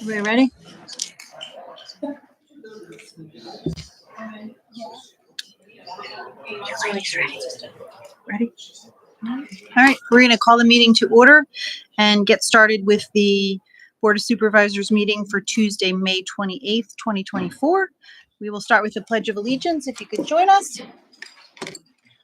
We ready? Ready? All right, we're going to call the meeting to order and get started with the Board of Supervisors meeting for Tuesday, May 28th, 2024. We will start with the Pledge of Allegiance. If you could join us.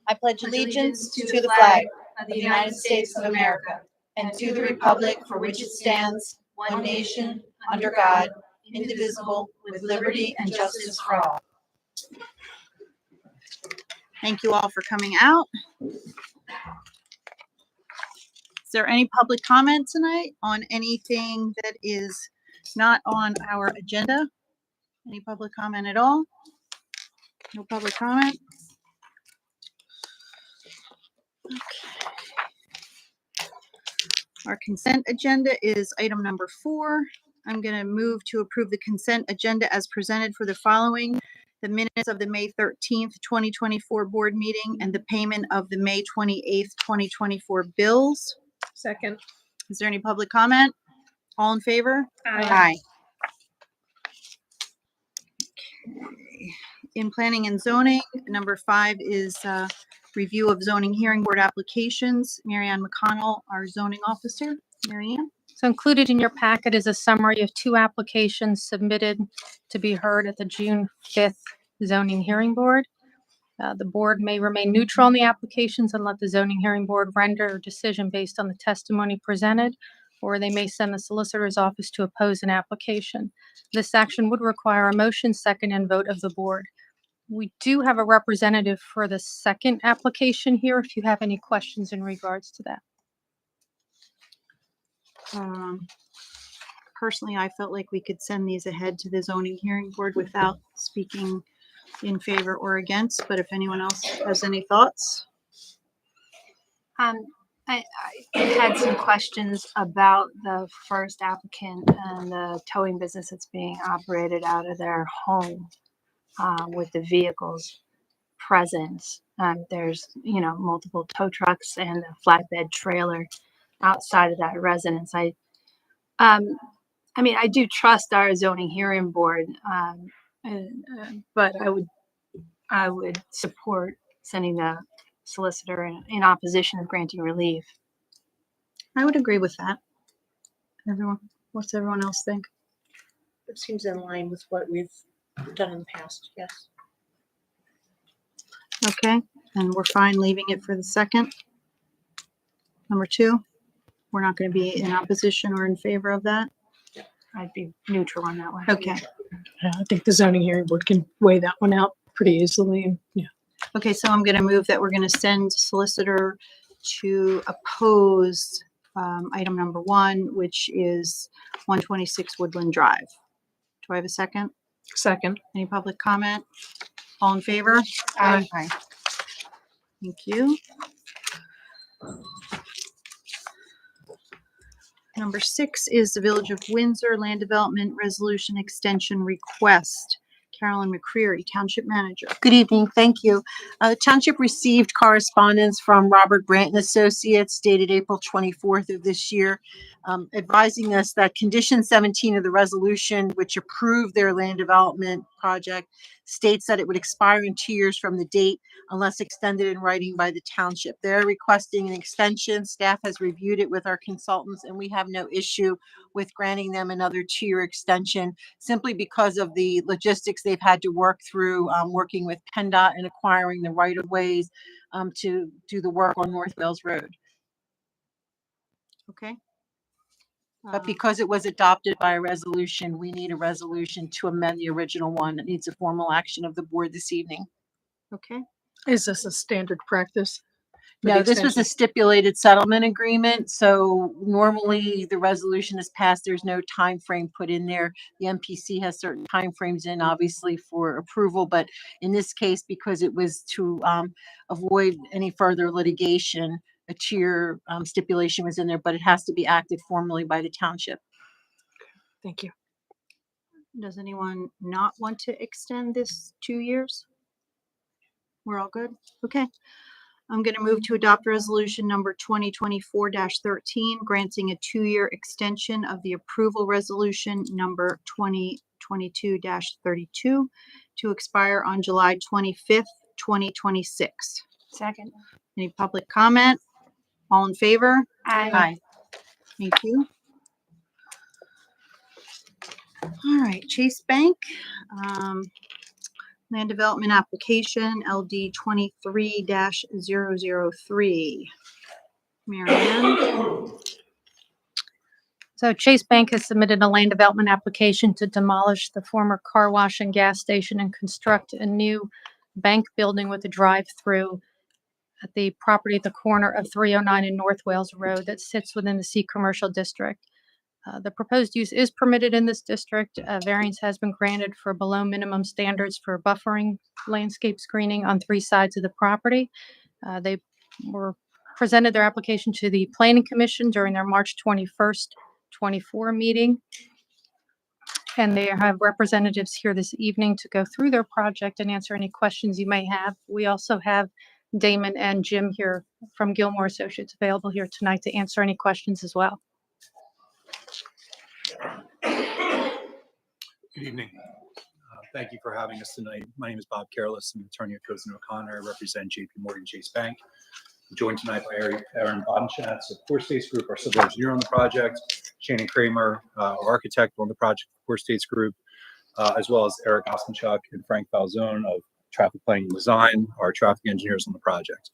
I pledge allegiance to the flag of the United States of America and to the republic for which it stands, one nation, under God, indivisible, with liberty and justice for all. Thank you all for coming out. Is there any public comment tonight on anything that is not on our agenda? Any public comment at all? No public comment? Okay. Our consent agenda is item number 4. I'm going to move to approve the consent agenda as presented for the following: the minutes of the May 13th, 2024 board meeting and the payment of the May 28th, 2024 bills. Second. Is there any public comment? All in favor? Aye. Okay. In planning and zoning, number 5 is review of zoning hearing board applications. Marianne McConnell, our zoning officer. Marianne? So included in your packet is a summary of 2 applications submitted to be heard at the June 5th zoning hearing board. The board may remain neutral on the applications and let the zoning hearing board render a decision based on the testimony presented, or they may send the solicitor's office to oppose an application. This action would require a motion, second, and vote of the board. We do have a representative for the second application here if you have any questions in regards to that. Personally, I felt like we could send these ahead to the zoning hearing board without speaking in favor or against, but if anyone else has any thoughts. I had some questions about the first applicant and the towing business that's being operated out of their home with the vehicles present. There's, multiple tow trucks and a flatbed trailer outside of that residence. I do trust our zoning hearing board, but I would support sending the solicitor in opposition of granting relief. I would agree with that. What's everyone else think? It seems in line with what we've done in the past, yes. Okay, and we're fine leaving it for the second. Number 2, we're not going to be in opposition or in favor of that. I'd be neutral on that one. Okay. I think the zoning hearing board can weigh that one out pretty easily. Yeah. Okay, so I'm going to move that we're going to send solicitor to oppose item number 1, which is 126 Woodland Drive. Do I have a second? Second. Any public comment? All in favor? Aye. Aye. Thank you. Number 6 is the Village of Windsor Land Development Resolution Extension Request. Carolyn McCreary, Township Manager. Good evening, thank you. The township received correspondence from Robert Brandt and Associates dated April 24th of this year, advising us that condition 17 of the resolution, which approved their land development project, states that it would expire in 2 years from the date unless extended in writing by the township. They're requesting an extension. Staff has reviewed it with our consultants, and we have no issue with granting them another 2-year extension simply because of the logistics they've had to work through, working with PennDOT and acquiring the right-of-ways to do the work on North Wales Road. Okay. But because it was adopted by a resolution, we need a resolution to amend the original one. It needs a formal action of the board this evening. Okay. Is this a standard practice? for No, the this was a extension? stipulated settlement agreement, so normally the resolution is passed, there's no time frame put in there. The MPC has certain time frames in, obviously, for approval, but in this case, because it was to avoid any further litigation, a 2-year stipulation was in there, but it has to be acted formally by the township. Thank you. Does anyone not want to extend this 2 years? We're all good? Okay. I'm going to move to adopt resolution number 2024-13, granting a 2-year extension of the approval resolution number 2022-32 to expire on July 25th, 2026. Second. Any public comment? All in favor? Aye. Thank you. All right, Chase Bank, land development application LD 23-003. Mary Ann? So Chase Bank has submitted a land development application to demolish the former car wash and gas station and construct a new bank building with a drive-through at the property at the corner of 309 and North Wales Road that sits within the C Commercial District. The proposed use is permitted in this district. Variance has been granted for below minimum standards for buffering landscape screening on 3 sides of the property. They were presented their application to the Planning Commission during their March 21st, 24 meeting. And they have representatives here this evening to go through their project and answer any questions you may have. We also have Damon and Jim here from Gilmore Associates available here tonight to answer any questions as well. Good evening. Thank you for having us tonight. My name is Bob Careless. I'm an attorney at Cozen O'Connor. I represent JP Morgan Chase Bank. I'm joined tonight by Aaron Bodenschatz of Core States Group, our civil engineer on the project, Shannon Kramer, our architect on the project, Core States Group, as well as Eric Ostenchuk and Frank Falzone of Traffic Planning and Design, our traffic engineers on the project.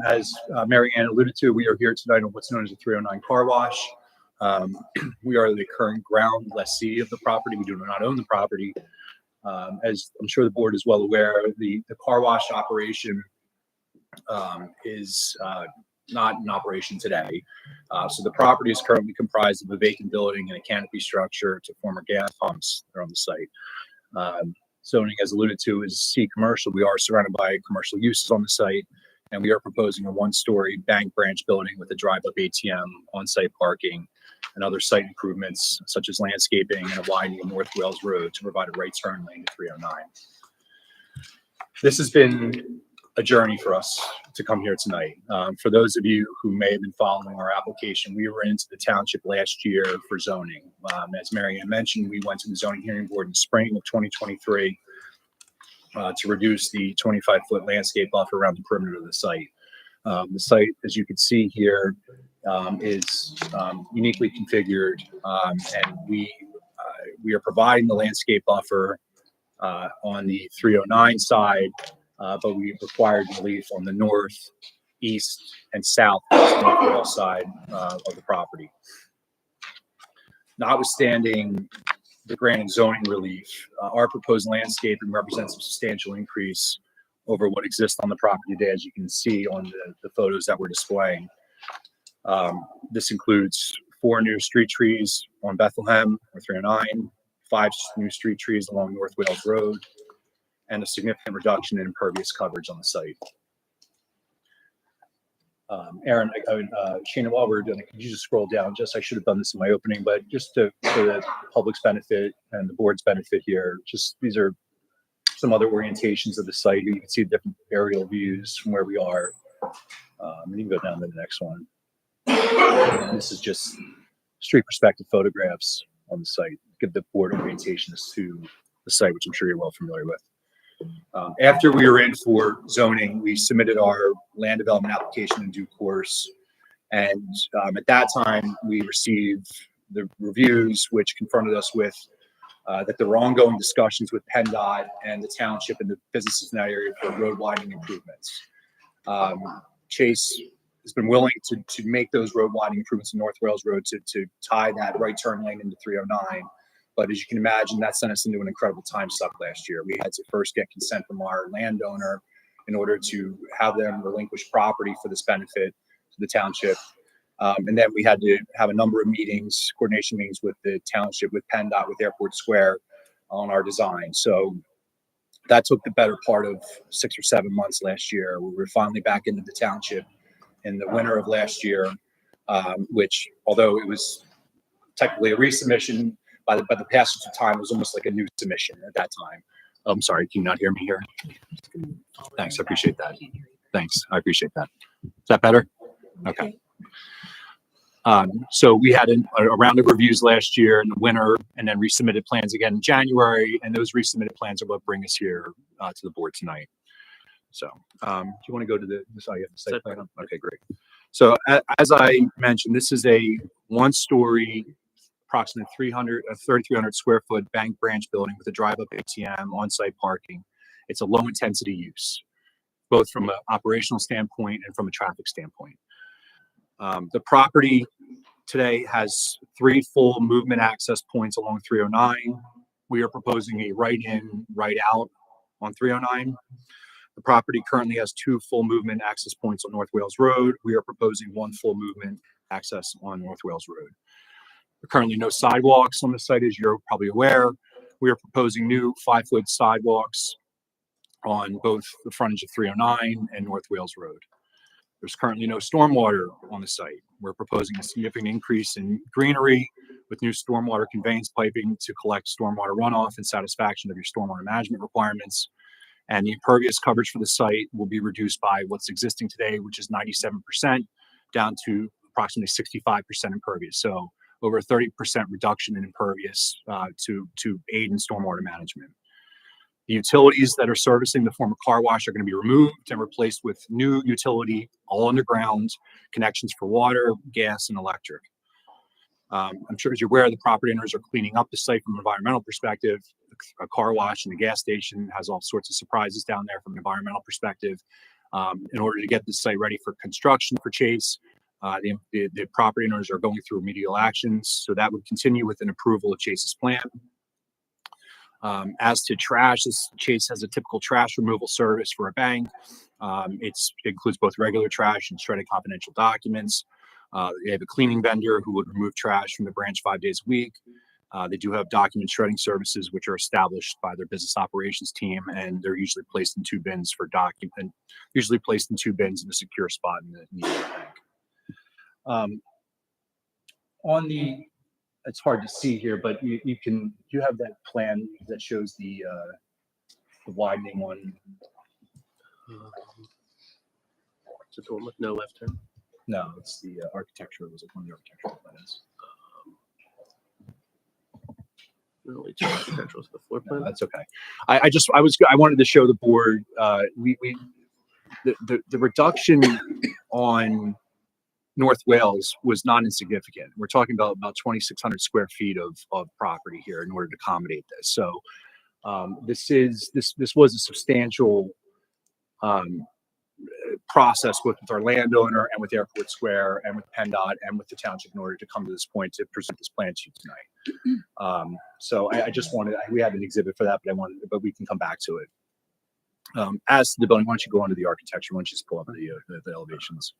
As Mary Ann alluded to, we are here tonight on what's known as the 309 car wash. We are the current ground lessee of the property. We do not own the property. As I'm sure the board is well aware, the car wash operation is not in operation today. So the property is currently comprised of a vacant building and a canopy structure to former gas pumps that are on the site. Zoning, as alluded to, is C commercial. We are surrounded by commercial uses on the site, and we are proposing a 1-story bank branch building with a drive-up ATM, on-site parking, and other site improvements such as landscaping and a widening of North Wales Road to provide a right turn lane to 309. This has been a journey for us to come here tonight. For those of you who may have been following our application, we were into the township last year for zoning. As Mary Ann mentioned, we went to the zoning hearing board in spring of 2023 to reduce the 25-foot landscape buffer around the perimeter of the site. The site, as you can see here, is uniquely configured, and we are providing the landscape buffer on the 309 side, but we required relief on the north, east, and south side of the property. Notwithstanding the granted zoning relief, our proposed landscaping represents a substantial increase over what exists on the property today, as you can see on the photos that we're displaying. This includes 4 new street trees on Bethlehem or 309, 5 new street trees along North Wales Road, and a significant reduction in impervious coverage on the site. Aaron, Shannon, while we're doing it, could you just scroll down? I should have done this in my opening, but just for the public's benefit and the board's benefit here, these are some other orientations of the site. You can see different aerial views from where we are. You can go down to the next one. This is just street perspective photographs on the site. Give the board orientations to the site, which I'm sure you're well familiar with. After we were in for zoning, we submitted our land development application in due course. And at that time, we received the reviews, which confronted us with that there were ongoing discussions with PennDOT and the township and the businesses in that area for road widening improvements. Chase has been willing to make those road widening improvements in North Wales Road to tie that right turn lane into 309. But as you can imagine, that sent us into an incredible time suck last year. We had to first get consent from our landowner in order to have them relinquish property for this benefit to the township. And then we had to have a number of meetings, coordination meetings with the township, with PennDOT, with Airport Square on our design. So that took the better part of 6 or 7 months last year. We were finally back into the township in the winter of last year, which, although it was technically a resubmission by the passage of time, it was almost like a new submission at that time. I'm sorry, can you not hear me here? Thanks, I appreciate that. Thanks, I appreciate that. Is that better? Okay. So we had a round of reviews last year in the winter, and then resubmitted plans again in January, and those resubmitted plans are what bring us here to the board tonight. So, do you want to go to the site plan? Okay, great. So as I mentioned, this is a one-story, approximately 3,300 square foot bank branch building with a drive-up ATM, on-site parking. It's a low-intensity use, both from an operational standpoint and from a traffic standpoint. The property today has 3 full movement access points along 309. We are proposing a right in, right out on 309. The property currently has 2 full movement access points on North Wales Road. We are proposing 1 full movement access on North Wales Road. There are currently no sidewalks on the site, as you're probably aware. We are proposing new 5-foot sidewalks on both the frontage of 309 and North Wales Road. There's currently no stormwater on the site. We're proposing a significant increase in greenery with new stormwater conveyance piping to collect stormwater runoff in satisfaction of your stormwater management requirements. And the impervious coverage for the site will be reduced by what's existing today, which is 97%, down to approximately 65% impervious. So over a 30% reduction in impervious to aid in stormwater management. The utilities that are servicing the former car wash are going to be removed and replaced with new utility, all underground connections for water, gas, and electric. I'm sure as you're aware, the property owners are cleaning up the site from an environmental perspective. A car wash and a gas station has all sorts of surprises down there from an environmental perspective. In order to get the site ready for construction for Chase, the property owners are going through remedial actions. So that would continue with an approval of Chase's plan. As to trash, Chase has a typical trash removal service for a bank. It includes both regular trash and shredded confidential documents. They have a cleaning vendor who would remove trash from the branch 5 days a week. They do have document shredding services, which are established by their business operations team, and they're usually placed in 2 bins for document, usually placed in 2 bins in a secure spot in the bank. It's hard to see here, but you have that plan that shows the widening one. Is it the one with no left turn? No, it's the architecture. Was it one of the architectural plans? No, it's architectural. The floor plan. No, that's okay. I wanted to show the board. The reduction on North Wales was not insignificant. We're talking about 2,600 square feet of property here in order to accommodate this. So this was a substantial process with our landowner and with Airport Square and with PennDOT and with the township in order to come to this point to present this plan to you tonight. So I just wanted, we have an exhibit for that, but we can come back to it. As to the building, why don't you go on to the architecture? Why don't you just pull up the elevations?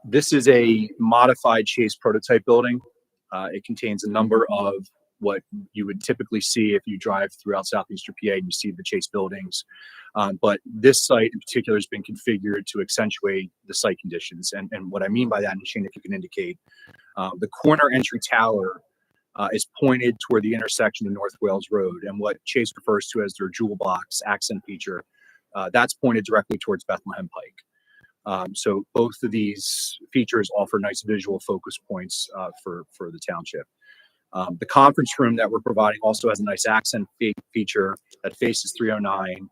This is a modified Chase prototype building. It contains a number of what you would typically see if you drive throughout southeastern PA and you see the Chase buildings. But this site in particular has been configured to accentuate the site conditions. And what I mean by that, and Shane, if you can indicate, the corner entry tower is pointed toward the intersection of North Wales Road, and what Chase refers to as their jewel box accent feature, that's pointed directly towards Bethlehem Pike. So both of these features offer nice visual focus points for the township. The conference room that we're providing also has a nice accent feature that faces 309.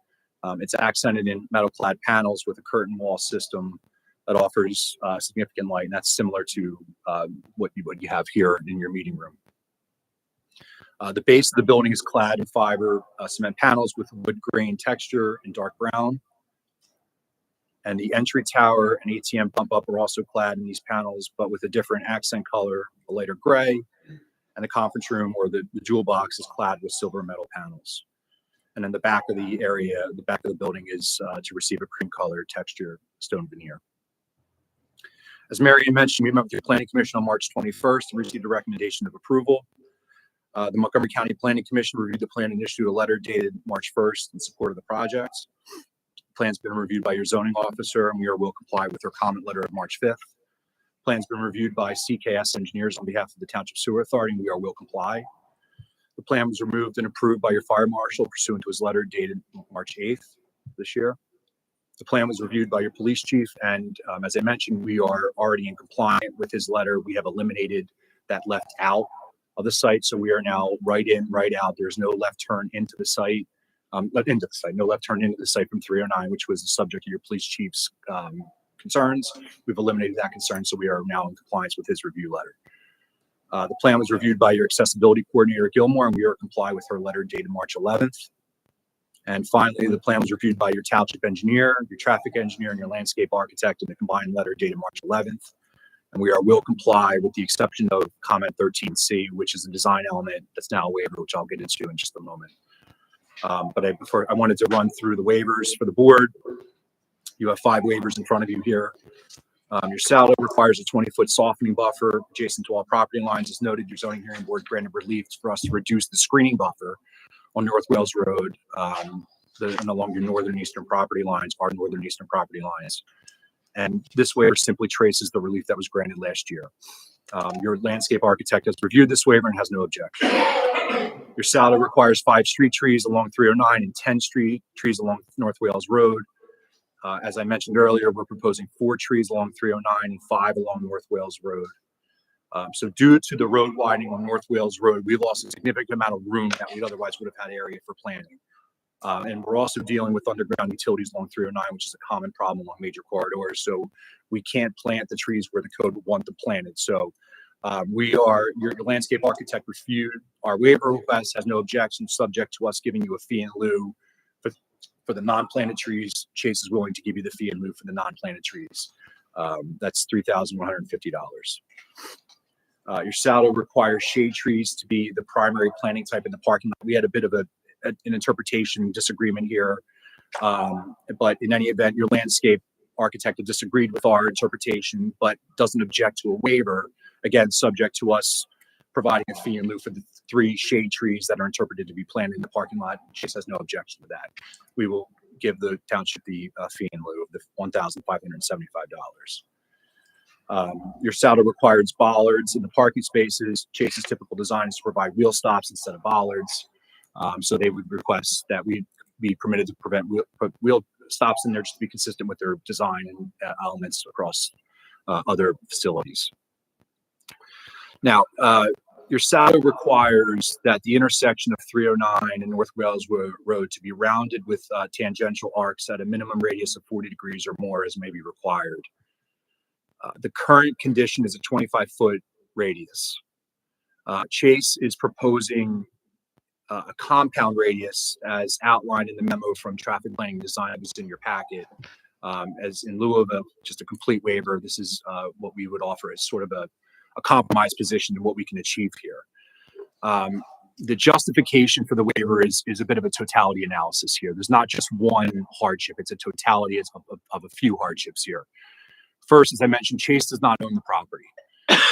It's accented in metal clad panels with a curtain wall system that offers significant light, and that's similar to what you have here in your meeting room. The base of the building is clad in fiber cement panels with wood grain texture and dark brown. And the entry tower and ATM pump up are also clad in these panels, but with a different accent color, a lighter gray. And the conference room or the jewel box is clad with silver metal panels. And then the back of the area, the back of the building is to receive a cream color texture stone veneer. As Marion mentioned, we met with the Planning Commission on March 21st and received a recommendation of approval. The Montgomery County Planning Commission reviewed the plan and issued a letter dated March 1st in support of the project. The plan's been reviewed by your zoning officer, and we will comply with their comment letter of March 5th. Plan's been reviewed by CKS engineers on behalf of the Township Sewer Authority, and will comply. The plan was removed and approved by your fire marshal pursuant to his letter dated March 8th this year. The plan was reviewed by your police chief, and as I mentioned, we are already in compliance with his letter. We have eliminated that left out of the site, so we are now right in, right out. There's no left turn into the site, no left turn into the site from 309, which was the subject of your police chief's concerns. We've eliminated that concern, so we are now in compliance with his review letter. The plan was reviewed by your accessibility coordinator, Gilmore, and we are comply with her letter dated March 11th. And finally, the plan was reviewed by your township engineer, your traffic engineer, and your landscape architect in the combined letter dated March 11th. And we will comply with the exception of comment 13C, which is a design element that's now a waiver, which I'll get into in just a moment. But I wanted to run through the waivers for the board. You have 5 waivers in front of you here. Your SALDO requires a 20-foot softening buffer adjacent to all property lines. As noted, your zoning hearing board granted relief for us to reduce the screening buffer on North Wales Road and along your northern eastern property lines, our northern eastern property lines. And this waiver simply traces the relief that was granted last year. Your landscape architect has reviewed this waiver and has no objection. Your SALDO requires 5 street trees along 309 and 10 street trees along North Wales Road. As I mentioned earlier, we're proposing 4 trees along 309 and 5 along North Wales Road. So due to the road widening on North Wales Road, we lost a significant amount of room that we otherwise would have had area for planting. And we're also dealing with underground utilities along 309, which is a common problem along major corridors. So we can't plant the trees where the code would want them planted. So your landscape architect reviewed our waiver request, has no objection, subject to us giving you a fee in lieu for the non-planted trees. Chase is willing to give you the fee in lieu for the non-planted trees. That's $3,150. Your SALDO requires shade trees to be the primary planting type in the parking lot. We had a bit of an interpretation disagreement here, but in any event, your landscape architect disagreed with our interpretation, but doesn't object to a waiver, again, subject to us providing a fee in lieu for the 3 shade trees that are interpreted to be planted in the parking lot. Chase has no objection to that. We will give the township the fee in lieu of the $1,575. Your SALDO requires bollards in the parking spaces. Chase's typical design is to provide wheel stops instead of bollards. So they would request that we be permitted to put wheel stops in there just to be consistent with their design and elements across other facilities. Now, your SALDO requires that the intersection of 309 and North Wales Road to be rounded with tangential arcs at a minimum radius of 40 degrees or more as may be required. The current condition is a 25-foot radius. Chase is proposing a compound radius as outlined in the memo from traffic planning design that's in your packet. As in lieu of just a complete waiver, this is what we would offer as sort of a compromise position to what we can achieve here. The justification for the waiver is a bit of a totality analysis here. There's not just one hardship, it's a totality of a few hardships here. First, as I mentioned, Chase does not own the property.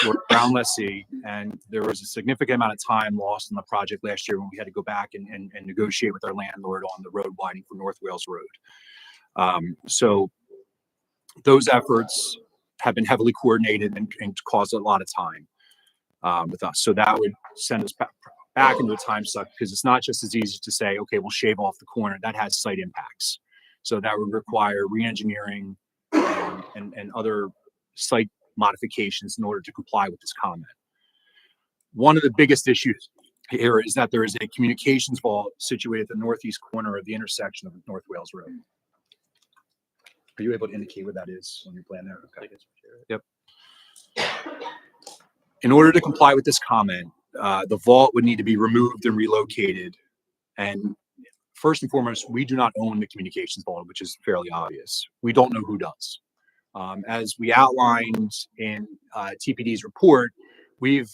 We're a ground lessee, and there was a significant amount of time lost in the project last year when we had to go back and negotiate with our landlord on the road widening for North Wales Road. So those efforts have been heavily coordinated and caused a lot of time with us. So that would send us back into a time suck, because it's not just as easy to say, okay, we'll shave off the corner. That has site impacts. So that would require re-engineering and other site modifications in order to comply with this comment. One of the biggest issues here is that there is a communications vault situated at the northeast corner of the intersection of North Wales Road. Are you able to indicate what that is on your plan there? Okay. Yep. In order to comply with this comment, the vault would need to be removed and relocated. And first and foremost, we do not own the communications vault, which is fairly obvious. We don't know who does. As we outlined in TPD's report, we've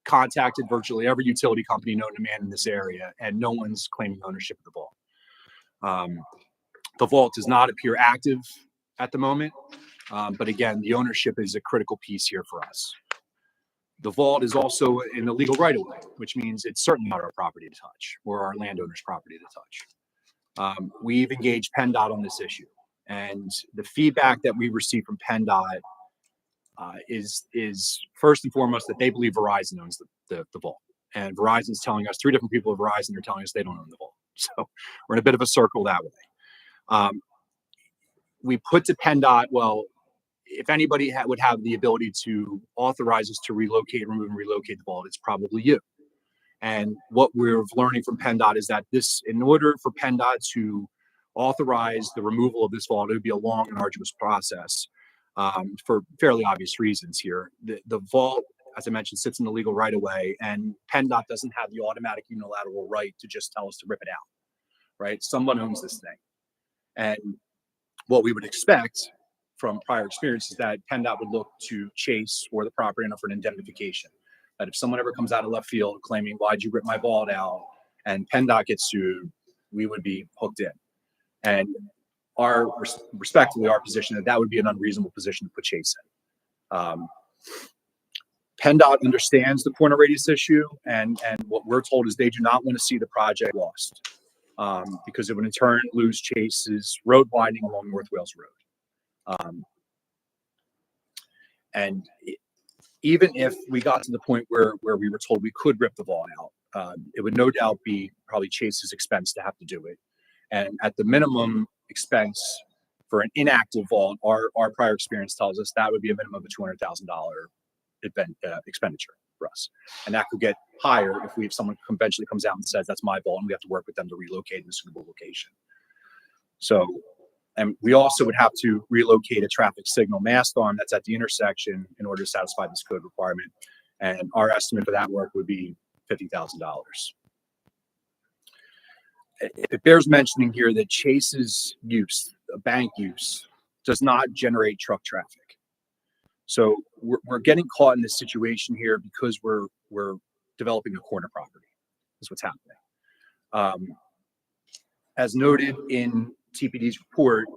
contacted virtually every utility company known to man in this area, and no one's claiming ownership of the vault. The vault does not appear active at the moment, but again, the ownership is a critical piece here for us. The vault is also in the legal right-of-way, which means it's certainly not our property to touch, or our landowner's property to touch. We've engaged PennDOT on this issue, and the feedback that we received from PennDOT is first and foremost that they believe Verizon owns the vault. And Verizon's telling us, 3 different people at Verizon are telling us they don't own the vault. So we're in a bit of a circle that way. We put to PennDOT, well, if anybody would have the ability to authorize us to relocate, remove, and relocate the vault, it's probably you. And what we're learning from PennDOT is that in order for PennDOT to authorize the removal of this vault, it would be a long and arduous process for fairly obvious reasons here. The vault, as I mentioned, sits in the legal right of way, and PennDOT doesn't have the automatic unilateral right to just tell us to rip it out, right? Someone owns this thing. And what we would expect from prior experience is that PennDOT would look to Chase or the property owner for an indemnification. That if someone ever comes out of left field claiming, why'd you rip my vault out, and PennDOT gets sued, we would be hooked in. And respectively, our position that would be an unreasonable position to put Chase in. PennDOT understands the corner radius issue, and what we're told is they do not want to see the project lost because it would in turn lose Chase's road widening along North Wales Road. Even if we got to the point where we were told we could rip the vault out, it would no doubt be probably Chase's expense to have to do it. And at the minimum expense for an inactive vault, our prior experience tells us that would be a minimum of a $200,000 expenditure for us. And that could get higher if someone eventually comes out and says, that's my vault, and we have to work with them to relocate in a suitable location. So, and we also would have to relocate a traffic signal mast arm that's at the intersection in order to satisfy this code requirement. And our estimate for that work would be $50,000. It bears mentioning here that Chase's use, bank use, does not generate truck traffic. So we're getting caught in this situation here because we're developing a corner property, is what's happening. As noted in TPD's report,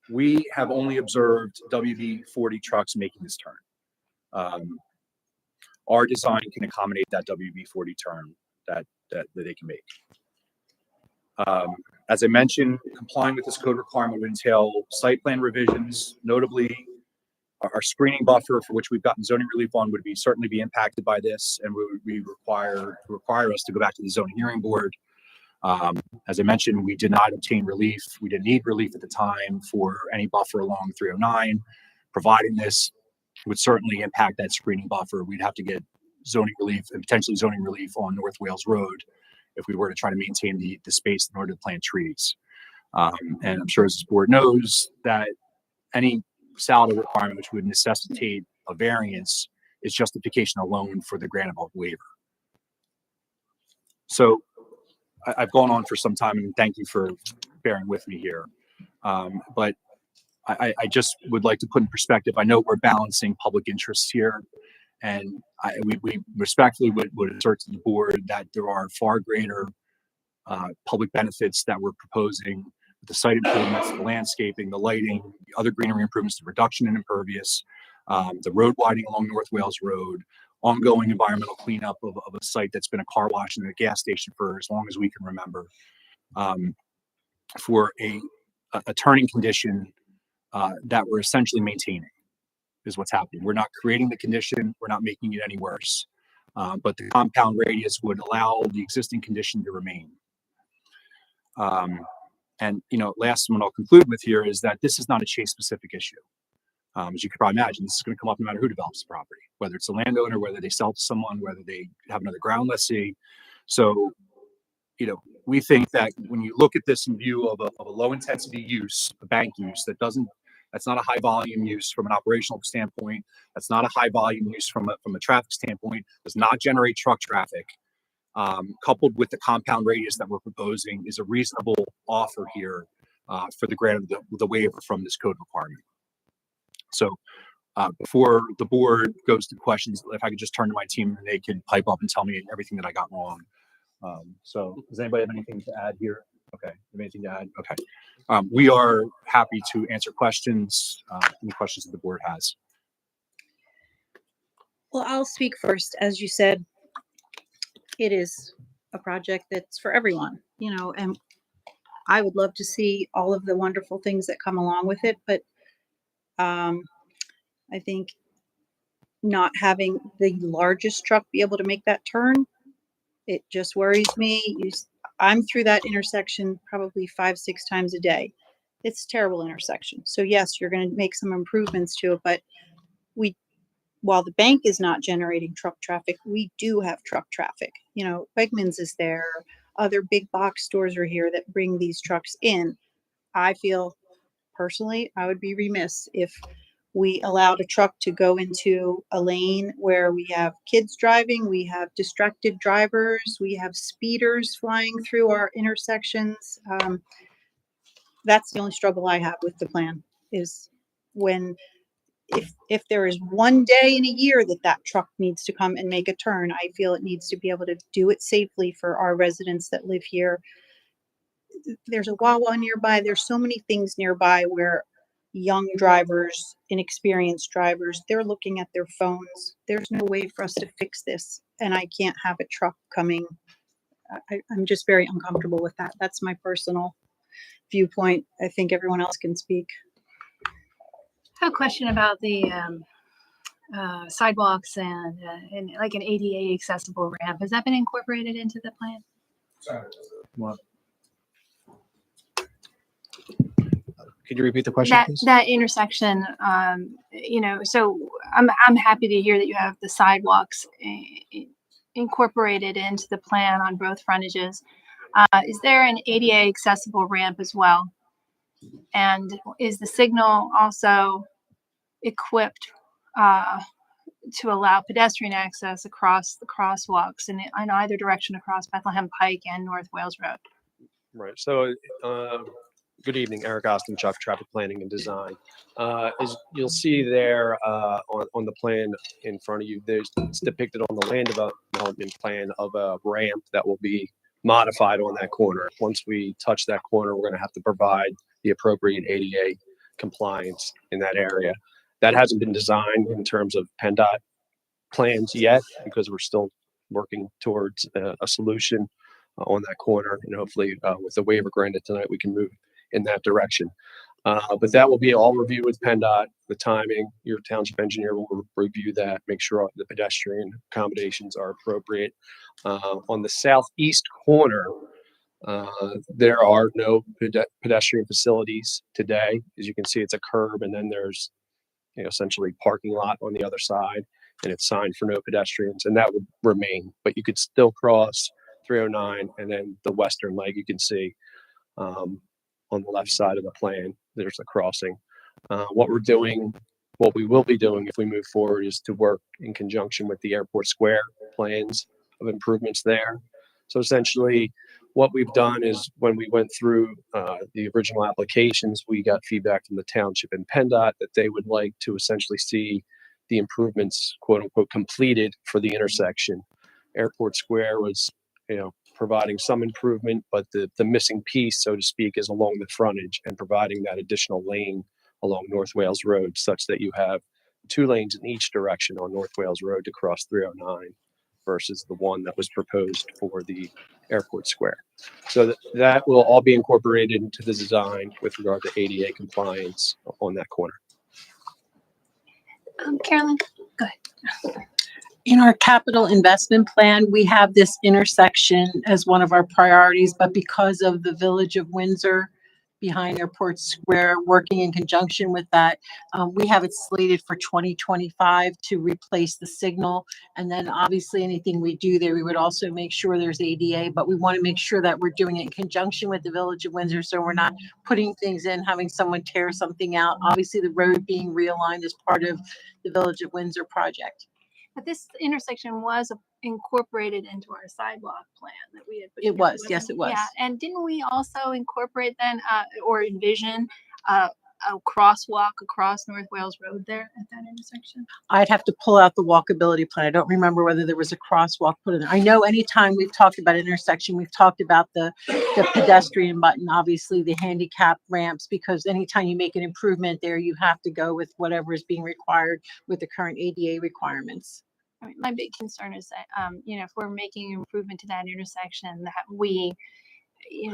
we have only observed WB40 trucks making this turn. Our design can accommodate that WB40 turn that they can make. As I mentioned, complying with this code requirement would entail site plan revisions. Notably, our screening buffer, for which we've gotten zoning relief on, would certainly be impacted by this, and would require us to go back to the zoning hearing board. As I mentioned, we did not obtain relief. We didn't need relief at the time for any buffer along 309. Providing this would certainly impact that screening buffer. We'd have to get zoning relief and potentially zoning relief on North Wales Road if we were to try to maintain the space in order to plant trees. And I'm sure as this board knows that any saldo requirement which would necessitate a variance is justification alone for the grant of a waiver. So I've gone on for some time, and thank you for bearing with me here. But I just would like to put in perspective, I know we're balancing public interests here, and we respectfully would assert to the board that there are far greater public benefits that we're proposing with the site improvements, the landscaping, the lighting, the other greenery improvements, the reduction in impervious, the road widening along North Wales Road, ongoing environmental cleanup of a site that's been a car wash and a gas station for as long as we can remember, for a turning condition that we're essentially maintaining is what's happening. We're not creating the condition, we're not making it any worse, but the compound radius would allow the existing condition to remain. And last one I'll conclude with here is that this is not a Chase specific issue. As you can probably imagine, this is going to come up no matter who develops the property, whether it's a landowner, whether they sell to someone, whether they have another ground lessee. So, we think that when you look at this in view of a low intensity use, a bank use that's not a high volume use from an operational standpoint, that's not a high volume use from a traffic standpoint, does not generate truck traffic, coupled with the compound radius that we're proposing, is a reasonable offer here for the grant of the waiver from this code requirement. So before the board goes to questions, if I could just turn to my team and they could pipe up and tell me everything that I got wrong. So does anybody have anything to add here? Okay, have anything to add? Okay. We are happy to answer questions, any questions that the board has. Well, I'll speak first. As you said, it is a project that's for everyone, and I would love to see all of the wonderful things that come along with it, but I think not having the largest truck be able to make that turn, it just worries me. I'm through that intersection probably 5, 6 times a day. It's a terrible intersection. So yes, you're going to make some improvements to it, but we, while the bank is not generating truck traffic, we do have truck traffic. You know, Wegmans is there. Other big box stores are here that bring these trucks in. I feel personally, I would be remiss if we allowed a truck to go into a lane where we have kids driving, we have distracted drivers, we have speeders flying through our intersections. That's the only struggle I have with the plan is when, if there is one day in a year that that truck needs to come and make a turn, I feel it needs to be able to do it safely for our residents that live here. There's a Wawa nearby. There's so many things nearby where young drivers, inexperienced drivers, they're looking at their phones. There's no way for us to fix this. And I can't have a truck coming. I'm just very uncomfortable with that. That's my personal viewpoint. I think everyone else can speak. I have a question about the sidewalks and like an ADA accessible ramp. Has that been incorporated into the plan? Could you repeat the question, please? That intersection, you know, so I'm happy to hear that you have the sidewalks incorporated into the plan on both frontages. Is there an ADA accessible ramp as well? And is the signal also equipped to allow pedestrian access across the crosswalks in either direction across Bethlehem Pike and North Wales Road? Right. So, good evening, Eric Ostenchuk, Traffic Planning and Design. As you'll see there on the plan in front of you, it's depicted on the land development plan of a ramp that will be modified on that corner. Once we touch that corner, we're going to have to provide the appropriate ADA compliance in that area. That hasn't been designed in terms of PennDOT plans yet because we're still working towards a solution on that corner. And hopefully with the waiver granted tonight, we can move in that direction. But that will be all reviewed with PennDOT, the timing. Your township engineer will review that, make sure the pedestrian accommodations are appropriate. On the southeast corner, there are no pedestrian facilities today. As you can see, it's a curb, and then there's essentially parking lot on the other side, and it's signed for no pedestrians, and that would remain. But you could still cross 309, and then the western leg you can see on the left side of the plan. There's a crossing. What we will be doing if we move forward is to work in conjunction with the Airport Square plans of improvements there. So essentially, what we've done is when we went through the original applications, we got feedback from the township and PennDOT that they would like to essentially see the improvements, quote unquote, completed for the intersection. Airport Square was, providing some improvement, but the missing piece, so to speak, is along the frontage and providing that additional lane along North Wales Road, such that you have 2 lanes in each direction on North Wales Road to cross 309 versus the one that was proposed for the Airport Square. So that will all be incorporated into the design with regard to ADA compliance on that corner. Carolyn, go ahead. In our capital investment plan, we have this intersection as one of our priorities, but because of the Village of Windsor behind Airport Square, working in conjunction with that, we have it slated for 2025 to replace the signal. And then obviously anything we do there, we would also make sure there's ADA, but we want to make sure that we're doing it in conjunction with the Village of Windsor, so we're not putting things in, having someone tear something out. Obviously, the road being realigned is part of the Village of Windsor project. But this intersection was incorporated into our sidewalk plan that we had. It was, yes, it was. Yeah, and didn't we also incorporate then, or envision a crosswalk across North Wales Road there at that intersection? I'd have to pull out the walkability plan. I don't remember whether there was a crosswalk put in there. I know anytime we've talked about intersection, we've talked about the pedestrian button, obviously the handicap ramps, because anytime you make an improvement there, you have to go with whatever is being required with the current ADA requirements. I mean, my big concern is that, if we're making an improvement to that intersection, that we,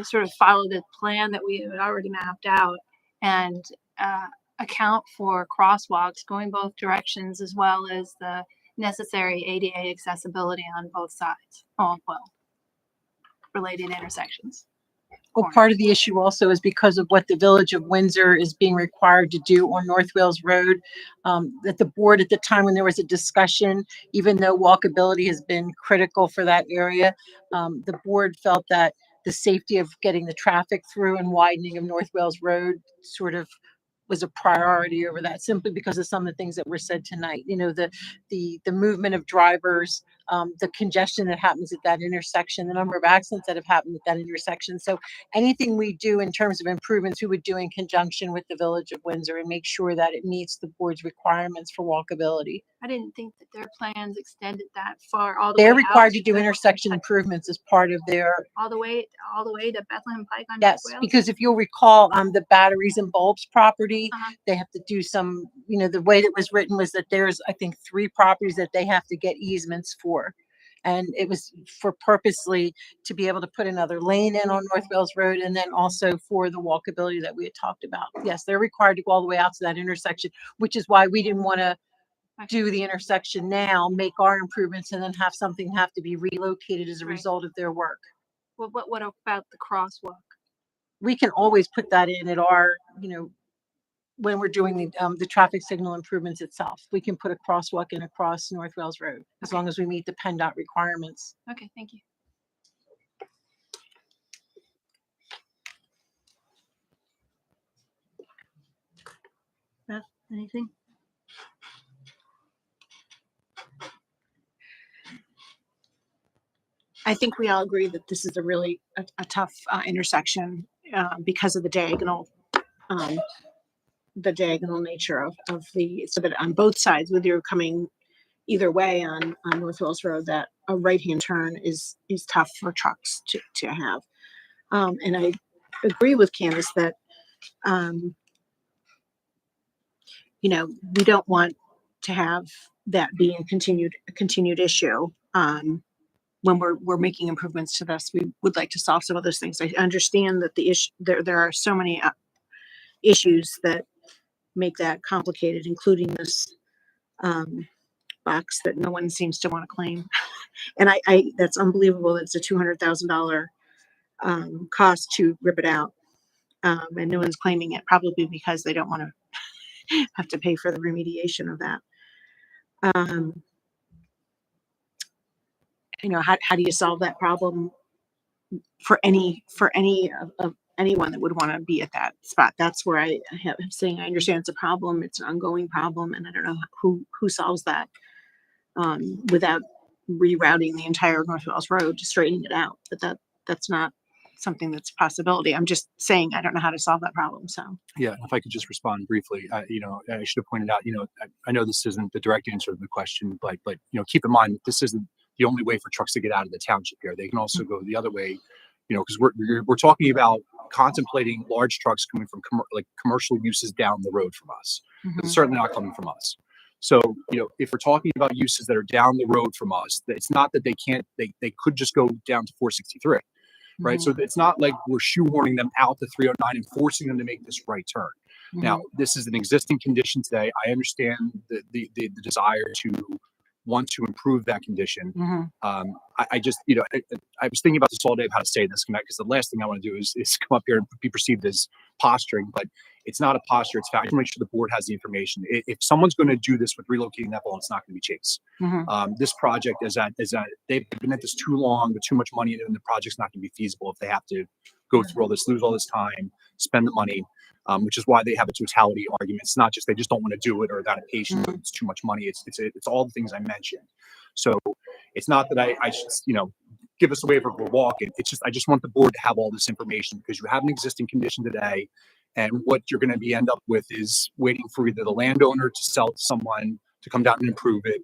sort of follow the plan that we had already mapped out. And account for crosswalks going both directions as well as the necessary ADA accessibility on both sides. Oh, well, related intersections. Well, part of the issue also is because of what the Village of Windsor is being required to do on North Wales Road. That the board at the time when there was a discussion, even though walkability has been critical for that area, the board felt that the safety of getting the traffic through and widening of North Wales Road sort of was a priority over that, simply because of some of the things that were said tonight. You know, the movement of drivers, the congestion that happens at that intersection, the number of accidents that have happened at that intersection. So anything we do in terms of improvements, we would do in conjunction with the Village of Windsor and make sure that it meets the board's requirements for walkability. I didn't think that their plans extended that far all the way They're out required to do Bethlehem intersection Pike. improvements as part of their, All the way to Bethlehem Pike on yes, North Wales? because if you'll recall, the batteries and bulbs property, Uh-huh. they have to do some, you know, the way that was written was that there's, I think, 3 properties that they have to get easements for. And it was for purposely to be able to put another lane in on North Wales Road, and then also for the walkability that we had talked about. Yes, they're required to go all the way out to that intersection, which is why we didn't want to do the intersection now, make our improvements, and then have something have to be relocated as a Right. result of their work. Well, what about the crosswalk? We can always put that in at our, you know, when we're doing the traffic signal improvements itself. We can put a crosswalk in across North Wales Road, as long as we meet the PennDOT requirements. Okay, thank you. Beth, anything? I think we all agree that this is a really a tough intersection because of um, the diagonal nature of the, so that on both sides, whether you're coming either way on North Wales Road, that a right-hand turn is tough for trucks to have. And I agree with Candace that, you know, we don't want to have that be a continued issue. When we're making improvements to this, we would like to solve some of those things. I understand that the issue, there are so many issues that make that complicated, including this box that no one seems to want to claim. And I that's unbelievable. It's a $200,000 cost to rip it out. And no one's claiming it, probably because they don't want to have to pay for the remediation of that. You know, how do you solve that problem for any of anyone that would want to be at that spot? That's where I have saying I understand it's a problem, it's an ongoing problem, and I don't know who solves that without rerouting the entire North Wales Road to straighten it out. But that's not something that's a possibility. I'm just saying I don't know how to solve that problem. So Yeah, if I could just respond briefly, you know, I should have pointed out, you know, I know this isn't the direct answer to the question, but you know, keep in mind that this isn't the only way for trucks to get out of the township here. They can also go the other way, you know, because we're talking about contemplating large trucks coming from commercial uses down the road from us. But it's certainly not coming from us. So, you know, if we're talking about uses that are down the road from us, it's not that they can't, they could just go down to 463. Right. So it's not like we're shoehorning them out to 309 and forcing them to make this right turn. Now, this is an existing condition today. I understand the desire to want to improve that condition. I just, you know, I was thinking about this all day of how to say this, because the last thing I want to do is come up here and be perceived as posturing, but it's not a posture. It's fact. I make sure the board has the information. If someone's going to do this with relocating that ball, it's not going to be Chase. This project is that they've been at this too long with too much money, and the project's not going to be feasible if they have to go through all this, lose all this time, spend the money. Which is why they have a totality argument. It's not just they just don't want to do it or that impatient, it's too much money. It's all the things I mentioned. So it's not that I should, you know, give us a waiver for walking. It's just I just want the board to have all this information, because you have an existing condition today, and what you're going to end up with is waiting for either the landowner to sell to someone to come down and improve it.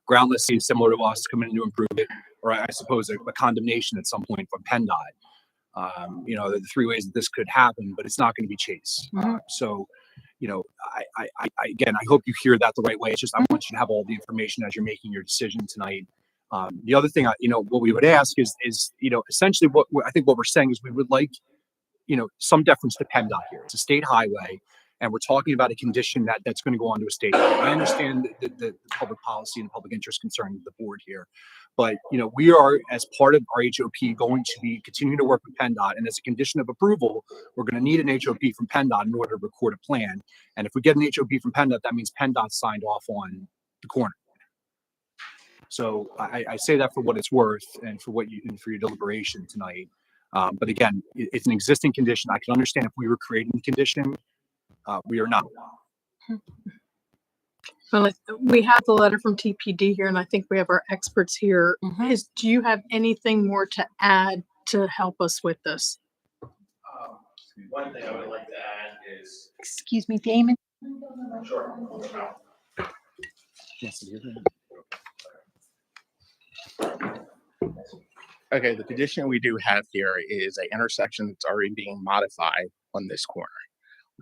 Groundless is similar to us coming in to improve it, or I suppose a condemnation at some point from PennDOT. You know, the 3 ways that this could happen, but it's not going to be Chase. So, you know, I again, I hope you hear that the right way. It's just, I want you to have all the information as you're making your decision tonight. The other thing, you know, what we would ask is, you know, essentially I think what we're saying is we would like, you know, some deference to PennDOT here. It's a state highway. And we're talking about a condition that's going to go onto a state. I understand the public policy and public interest concern of the board here, but we are, as part of our HOP, going to be continuing to work with PennDOT, and as a condition of approval, we're going to need an HOP from PennDOT in order to record a plan. And if we get an HOP from PennDOT, that means PennDOT signed off on the corner. So I say that for what it's worth and for your deliberation tonight. But again, it's an existing condition. I can understand if we were creating the condition. We are not. Well, we have the letter from TPD here, and I think we have our experts here. Do you have anything more to add to help us with this? One thing I would like to add is. Excuse me, Damon. Sure. Yes. Okay, the condition we do have here is an intersection that's already being modified on this corner.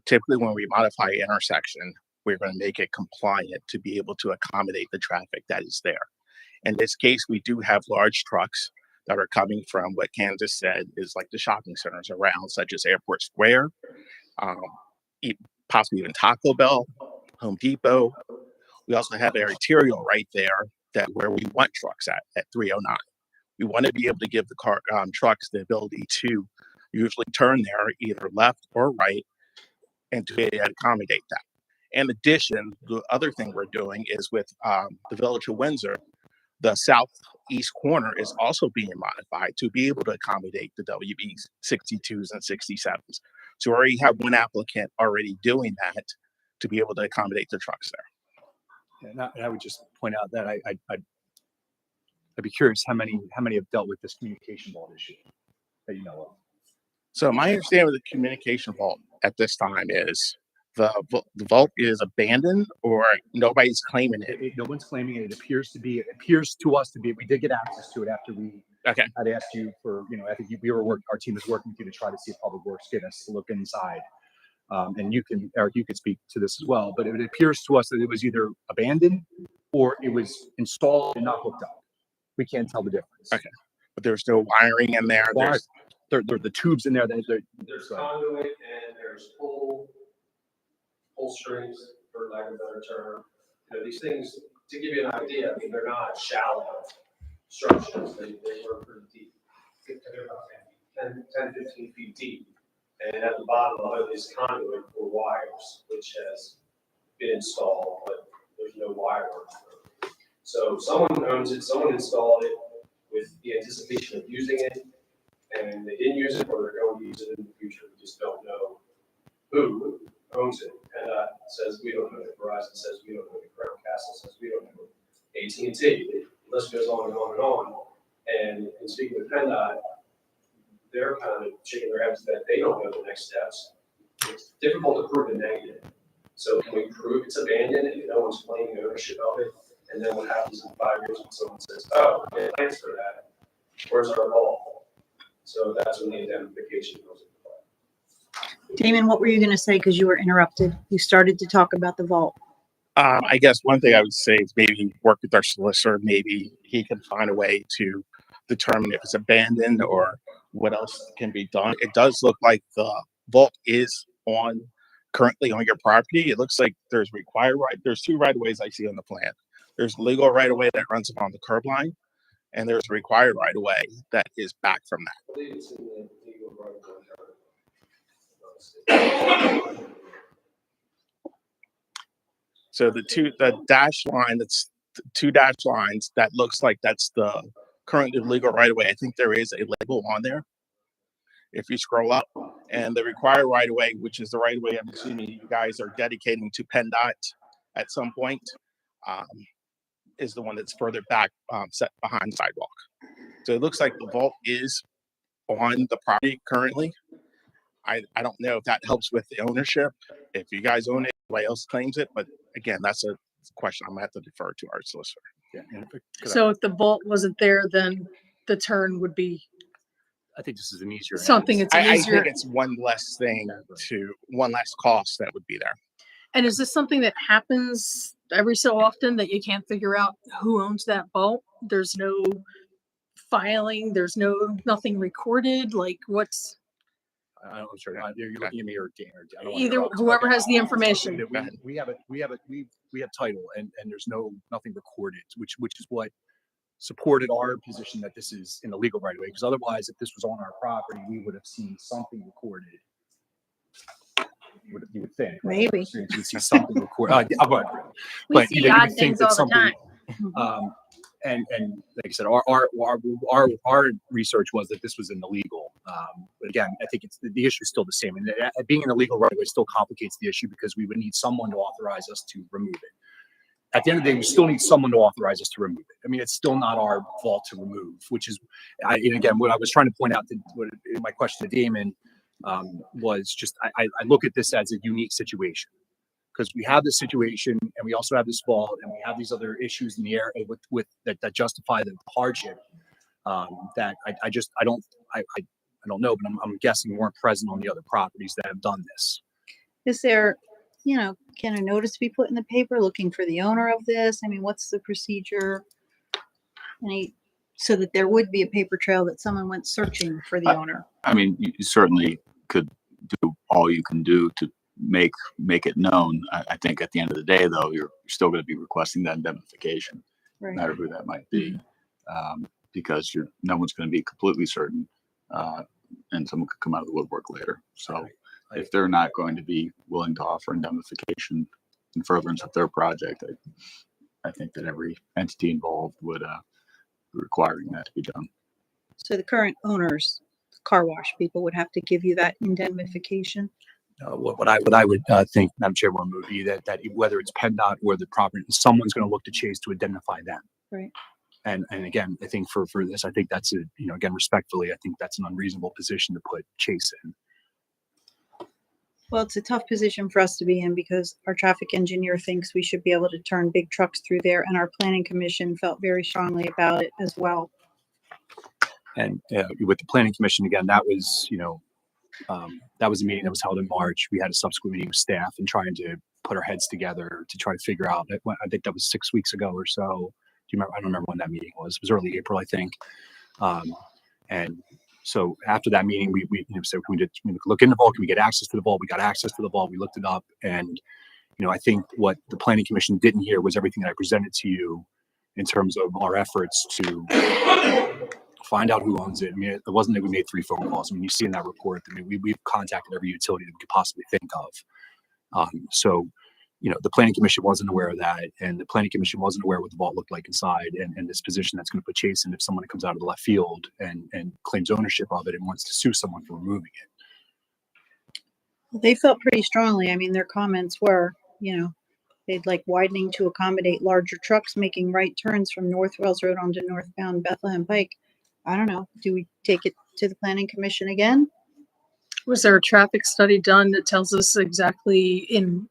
Typically, when we modify an intersection, we're going to make it compliant to be able to accommodate the traffic that is there. In this case, we do have large trucks that are coming from what Candace said is like the shopping centers around, such as Airport Square, possibly even Taco Bell, Home Depot. We also have an arterial right there where we want trucks at 309. We want to be able to give the trucks the ability to usually turn there either left or right and to accommodate that. In addition, the other thing we're doing is with the Village of Windsor, the southeast corner is also being modified to be able to accommodate the WB 62s and 67s. So we already have one applicant already doing that to be able to accommodate the trucks there. And I would just point out that I'd be curious how many have dealt with this communication vault issue that you know of. So my understanding of the communication vault at this time is the vault is abandoned or nobody's claiming it. No one's claiming it. It appears to us to be. We did get access to it after we had asked you for. I think our team is working with you to try to see if Public Works get us to look inside. And Eric, you could speak to this as well. But it appears to us that it was either abandoned or it was installed and not hooked up. We can't tell the difference. Okay, but there's no wiring in there. There are the tubes in there. There's conduit and there's pull strings, for lack of a better term. These things, to give you an idea, they're not shallow structures. They were pretty deep. They're about 10, 15 feet deep. And at the bottom of it is conduit for wires, which has been installed, but there's no wire. So someone owns it, someone installed it with the anticipation of using it, and they didn't use it or they're going to use it in the future. We just don't know who owns it. And says we don't know it. Verizon says we don't know it. Crown Castle says we don't know it. AT&T, the list goes on and on and on. And in speaking with PennDOT, they're kind of shaking their heads that they don't know the next steps. It's difficult to prove a negative. So can we prove it's abandoned if no one's claiming ownership of it? And then what happens in 5 years when someone says, oh, we had plans for that. Where's our vault? So that's when the identification goes into play. Damon, what were you going to say? Because you were interrupted. You started to talk about the vault. I guess one thing I would say is maybe work with our solicitor. Maybe he can find a way to determine if it's abandoned or what else can be done. It does look like the vault is currently on your property. It looks like there's there's two right-of-ways I see on the plan. There's legal right-of-way that runs along the curb line, and there's a required right-of-way that is back from that. I believe it's in the legal right. So the dash line, that's two dash lines, that looks like that's the currently legal right-of-way. I think there is a label on there if you scroll up, and the required right-of-way, which is the right-of-way I'm assuming you guys are dedicating to PennDOT at some point, is the one that's further back, set behind sidewalk. So it looks like the vault is on the property currently. I don't know if that helps with the ownership. If you guys own it, anybody else claims it, but again, that's a question I'm gonna have to defer to our solicitor. Yeah. So if the vault wasn't there, then the turn would be I think this is an easier. something. It's an I easier. think it's one less one less cost that would be there. And is this something that happens every so often that you can't figure out who owns that vault? There's no filing. There's nothing recorded. Like what's? I'm sorry, you're looking at me or Dan, I don't wanna Either interrupt. whoever Okay. has the information. We have title and there's nothing recorded, which is what supported our position that this is in the legal right of way. Because otherwise, if this was on our property, we would have seen something recorded. You would think. right? Maybe. You would see something recorded. We But see you know, you odd would think things that all the something. time. And like I said, our research was that this was in the legal. But again, I think the issue is still the same. And being in the legal right of way still complicates the issue because we would need someone to authorize us to remove it. At the end of the day, we still need someone to authorize us to remove it. I mean, it's still not our fault to remove, which is, and again, what I was trying to point out, my question to Damon was just, I look at this as a unique situation. Because we have this situation and we also have this fault and we have these other issues in the air with that justify the hardship that I don't know, but I'm guessing weren't present on the other properties that have done this. Is there, can a notice be put in the paper looking for the owner of this? I mean, what's the procedure? So that there would be a paper trail that someone went searching for the owner. I mean, you certainly could do all you can do to make it known. I think at the end of the day, though, you're still going to be requesting that indemnification, Right. no matter who that might be, because no one's going to be completely certain, and someone could come out of the woodwork later. So if they're not going to be willing to offer indemnification in furtherance of their project, I think that every entity involved would be requiring that to be done. So the current owners, car wash people, would have to give you that indemnification. What I would think, Madam Chairwoman, would be that whether it's PennDOT or the property, someone's going to look to Chase to identify them. Right. And again, I think for this, I think that's again, respectfully, I think that's an unreasonable position to put Chase in. Well, it's a tough position for us to be in because our traffic engineer thinks we should be able to turn big trucks through there, and our planning commission felt very strongly about it as well. And with the planning commission, again, that was that was a meeting that was held in March. We had a subsequent meeting with staff and trying to put our heads together to try to figure out. I think that was 6 weeks ago or so. Do you remember? I don't remember when that meeting was. It was early April, I think. And so after that meeting, we said, can we look in the vault? Can we get access to the vault? We got access to the vault. We looked it up, and I think what the planning commission didn't hear was everything that I presented to you in terms of our efforts to find out who owns it. I mean, it wasn't that we made 3 phone calls. I mean, you see in that report, I mean, we've contacted every utility that we could possibly think of. So, the planning commission wasn't aware of that, and the planning commission wasn't aware what the vault looked like inside, and this position that's going to put Chase in if someone comes out of the left field and claims ownership of it and wants to sue someone for removing it. They felt pretty strongly. I mean, their comments were, they'd like widening to accommodate larger trucks making right turns from North Wells Road onto northbound Bethlehem Pike. I don't know. Do we take it to the planning commission again? Was there a traffic study done that tells us exactly in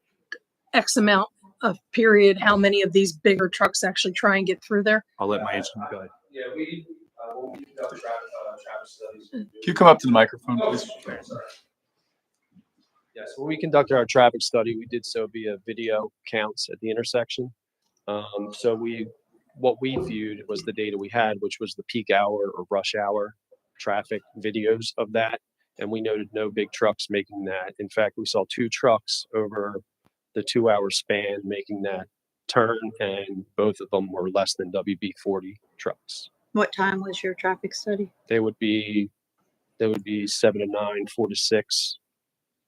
X amount of period how many of these bigger trucks actually try and get through there? I'll let my engineer go ahead. Yeah, when we conduct traffic studies. Can you come up to the microphone, please? Yes, when we conducted our traffic study, we did so via video counts at the intersection. What we viewed was the data we had, which was the peak hour or rush hour traffic videos of that. And we noted no big trucks making that. In fact, we saw 2 trucks over the 2-hour span making that turn, and both of them were less than WB 40 trucks. What time was your traffic study? They would be 7 to 9, 4 to 6.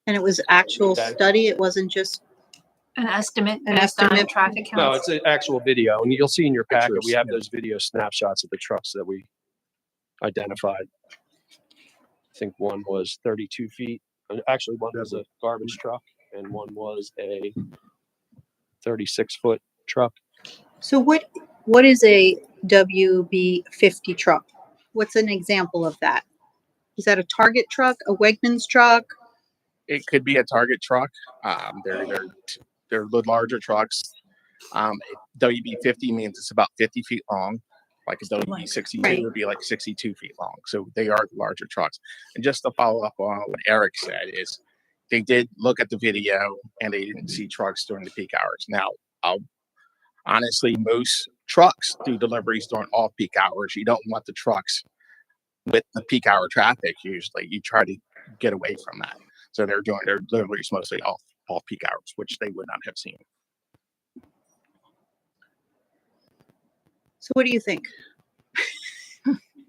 And it was actual That- study. It wasn't just An estimate An based on estimate. traffic counts. No, it's an actual video, and you'll see in your packet, Pictures, we have yeah. those video snapshots of the trucks that we identified. I think one was 32 feet. Actually, one was a garbage truck, and one was a 36-foot truck. So what is a WB 50 truck? What's an example of that? Is that a Target truck, a Wegmans truck? It could be a Target truck. They're the larger trucks. WB 50 means it's about 50 feet long. Like a WB 62 Right. would be like 62 feet long. So they are larger trucks. And just to follow up on what Eric said is they did look at the video and they didn't see trucks during the peak hours. Now, honestly, most trucks do deliveries during off-peak hours. You don't want the trucks with the peak hour traffic. Usually you try to get away from that. So they're doing their deliveries mostly off peak hours, which they would not have seen. So what do you think?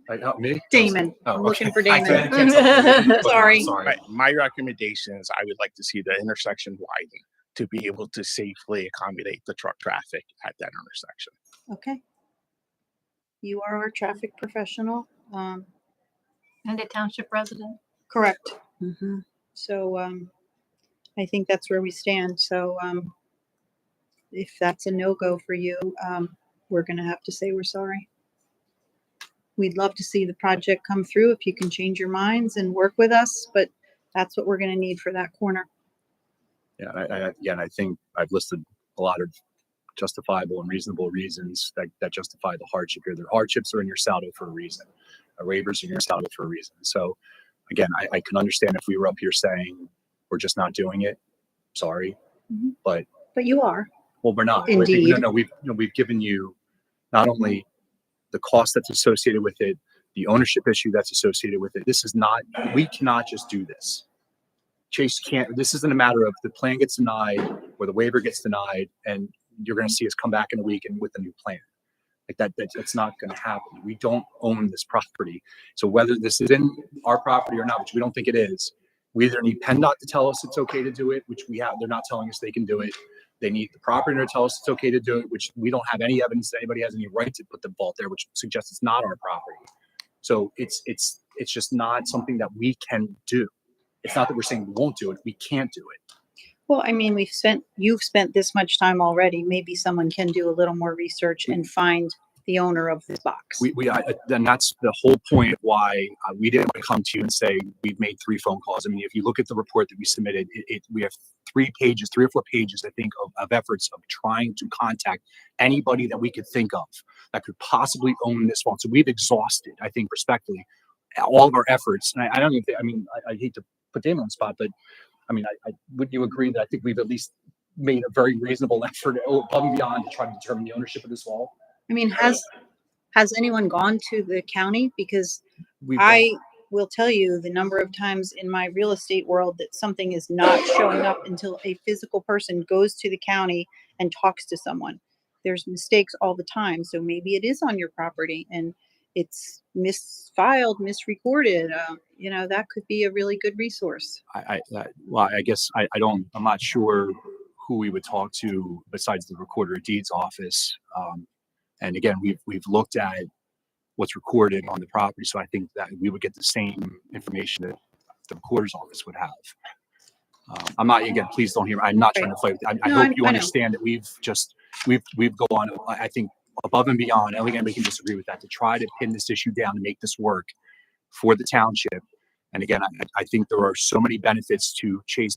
Not me? Damon, Oh, I'm looking okay. for I Damon. can't tell. Sorry. Right. My recommendation is I would like to see the intersection widened to be able to safely accommodate the truck traffic at that intersection. Okay. You are our traffic professional. And a township resident. Correct. Mm-hmm. So, I think that's where we stand. So, if that's a no-go for you, we're gonna have to say we're sorry. We'd love to see the project come through if you can change your minds and work with us, but that's what we're gonna need for that corner. Yeah, again, I think I've listed a lot of justifiable and reasonable reasons that justify the hardship here. The hardships are in your saldo for a reason. Waivers are in your saldo for a reason. So again, I can understand if we were up here saying we're just not doing it. Sorry, Mhm. but you are. well, we're not. Indeed. No, we've given you not only the cost that's associated with it, the ownership issue that's associated with it. This is not. We cannot just do this. Chase can't. This isn't a matter of the plan gets denied or the waiver gets denied, and you're going to see us come back in a week and with a new plan. Like that's not going to happen. We don't own this property. So whether this is in our property or not, which we don't think it is, we either need PennDOT to tell us it's okay to do it, which we have. They're not telling us they can do it. They need the property owner to tell us it's okay to do it, which we don't have any evidence that anybody has any right to put the vault there, which suggests it's not our property. So it's just not something that we can do. It's not that we're saying we won't do it. We can't do it. Well, I mean, you've spent this much time already. Maybe someone can do a little more research and find the owner of this box. Then that's the whole point of why we didn't want to come to you and say we've made 3 phone calls. I mean, if you look at the report that we submitted, we have 3 or 4 pages, I think, of efforts of trying to contact anybody that we could think of that could possibly own this one. So we've exhausted, I think, respectfully, all of our efforts. And I don't even think, I mean, I hate to put Damon on the spot, but I mean, would you agree that I think we've at least made a very reasonable effort above and beyond to try to determine the ownership of this wall? I mean, has anyone gone to the county? Because We've I will tell you the number of times in my real estate world that something is not showing up until a physical person goes to the county and talks to someone. There's mistakes all the time. So maybe it is on your property and it's misfiled, misrecorded. That could be a really good resource. I guess I'm not sure who we would talk to besides the recorder of deeds office. And again, we've looked at what's recorded on the property. So I think that we would get the same information that the recorder's office would have. I'm not, again, please don't hear me. I'm not trying to play with I hope you understand that we've gone, I think, above and beyond. And again, we can disagree with that to try to pin this issue down and make this work for the township. And again, I think there are so many benefits to Chase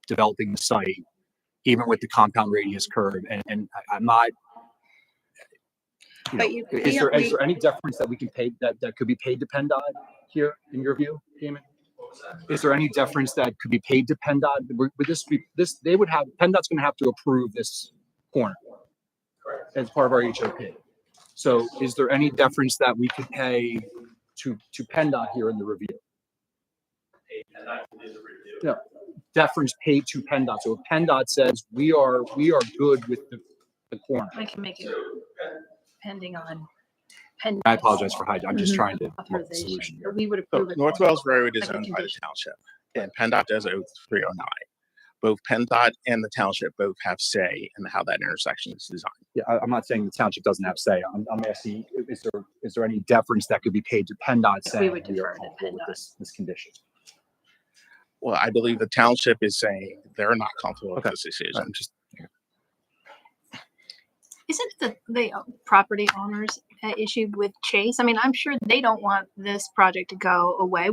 developing the site, even with the compound radius curve. And I'm not, is there any deference that we can pay that could be paid to PennDOT here in your view, Damon? Is there any deference that could be paid to PennDOT? Would this they would have PennDOT's going to have to approve this corner as part of our HOP. So is there any deference that we could pay to PennDOT here in the review? Yeah, deference paid to PennDOT. So if PennDOT says we are good with the corner. I can make it pending on. I apologize for hiding. I'm just trying to Authorization. work the solution here. But we would So approve it. North Wells Road is Like a owned by the condition. township, and PennDOT does own 309. Both PennDOT and the township both have say in how that intersection is designed. Yeah, I'm not saying the township doesn't have say. I'm asking, is there any deference that could be paid to PennDOT saying would we are defer to comfortable with PennDOT. this condition? Well, I believe the township is saying they're not comfortable with this decision. I'm just Isn't the property owners issue with Chase? I mean, I'm sure they don't want this project to go away.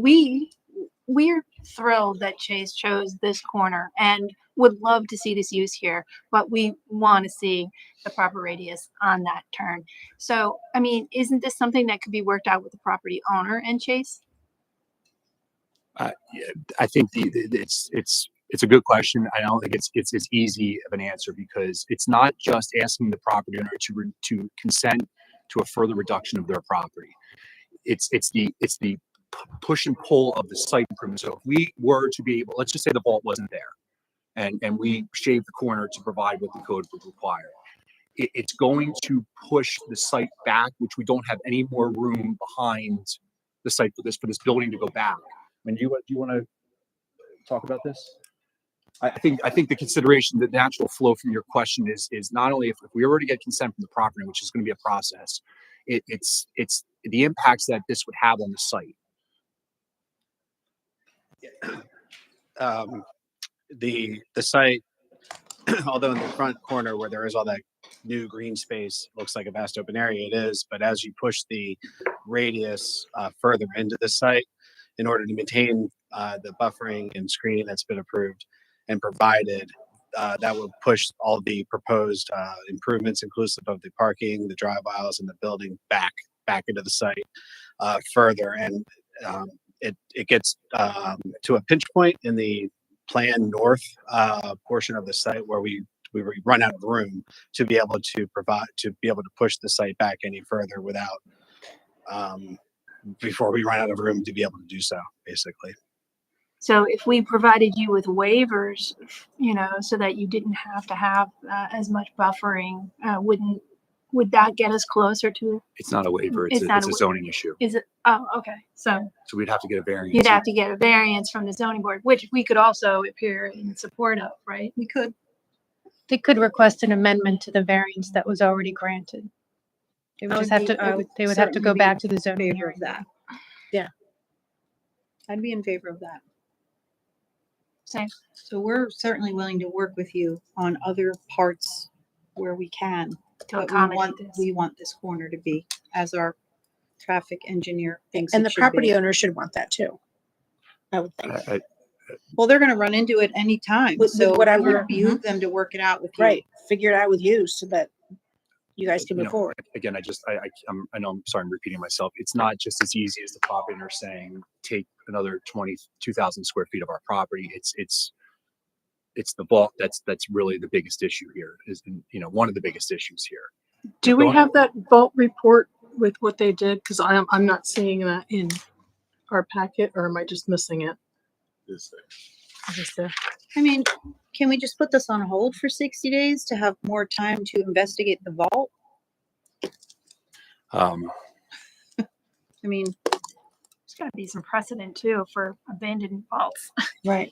We're thrilled that Chase chose this corner and would love to see this use here, but we want to see the proper radius on that turn. So, I mean, isn't this something that could be worked out with the property owner and Chase? I think it's a good question. I don't think it's as easy of an answer because it's not just asking the property owner to consent to a further reduction of their property. It's the push and pull of the site improvement. So if we were to be able, let's just say the vault wasn't there, and we shaved the corner to provide what the code would require, it's going to push the site back, which we don't have any more room behind the site for this building to go back. I mean, do you want to talk about this? I think the consideration, the natural flow from your question is not only if we already get consent from the property, which is going to be a process, it's the impacts that this would have on the site. The site, although in the front corner where there is all that new green space, looks like a vast open area, it is, but as you push the radius further into the site, in order to maintain the buffering and screening that's been approved and provided, that will push all the proposed improvements, inclusive of the parking, the drive aisles, and the building back into the site further. And it gets to a pinch point in the planned north portion of the site where we run out of room to be able to push the site back any further without before we run out of room to be able to do so, basically. So if we provided you with waivers, so that you didn't have to have as much buffering, would that get us closer to? It's not a waiver, it's a zoning issue. Is it? Oh, okay. So we'd have to get a variance. you'd have to get a variance from the zoning board, which we could also appear in support of, right? We could. They could request an amendment to the variance that was already granted. They would just have to, they would have to go back to the zoning Favor of hearing. that. Yeah. I'd be in favor of that. Same. So we're certainly willing to work with you on other parts where we can. To But accommodate this. we want this corner to be, as our traffic engineer thinks And it the should property be. owner should want that too. I would think. Well, they're gonna run into it anytime, With so it whatever- would behoove them to work it out with you. Right, figure it out with you so that you guys can You move know, forward. Again, I know I'm sorry I'm repeating myself. It's not just as easy as the property owner saying, take another 22,000 square feet of our property. It's the vault that's really the biggest issue here, is, one of the biggest issues here. Do we Going- have that vault report with what they did? Because I'm not seeing that in our packet, or am I just missing it? Is there? I mean, can we just put this on hold for 60 days to have more time to investigate the vault? I mean, There's got to be some precedent too for abandoned vaults. Right.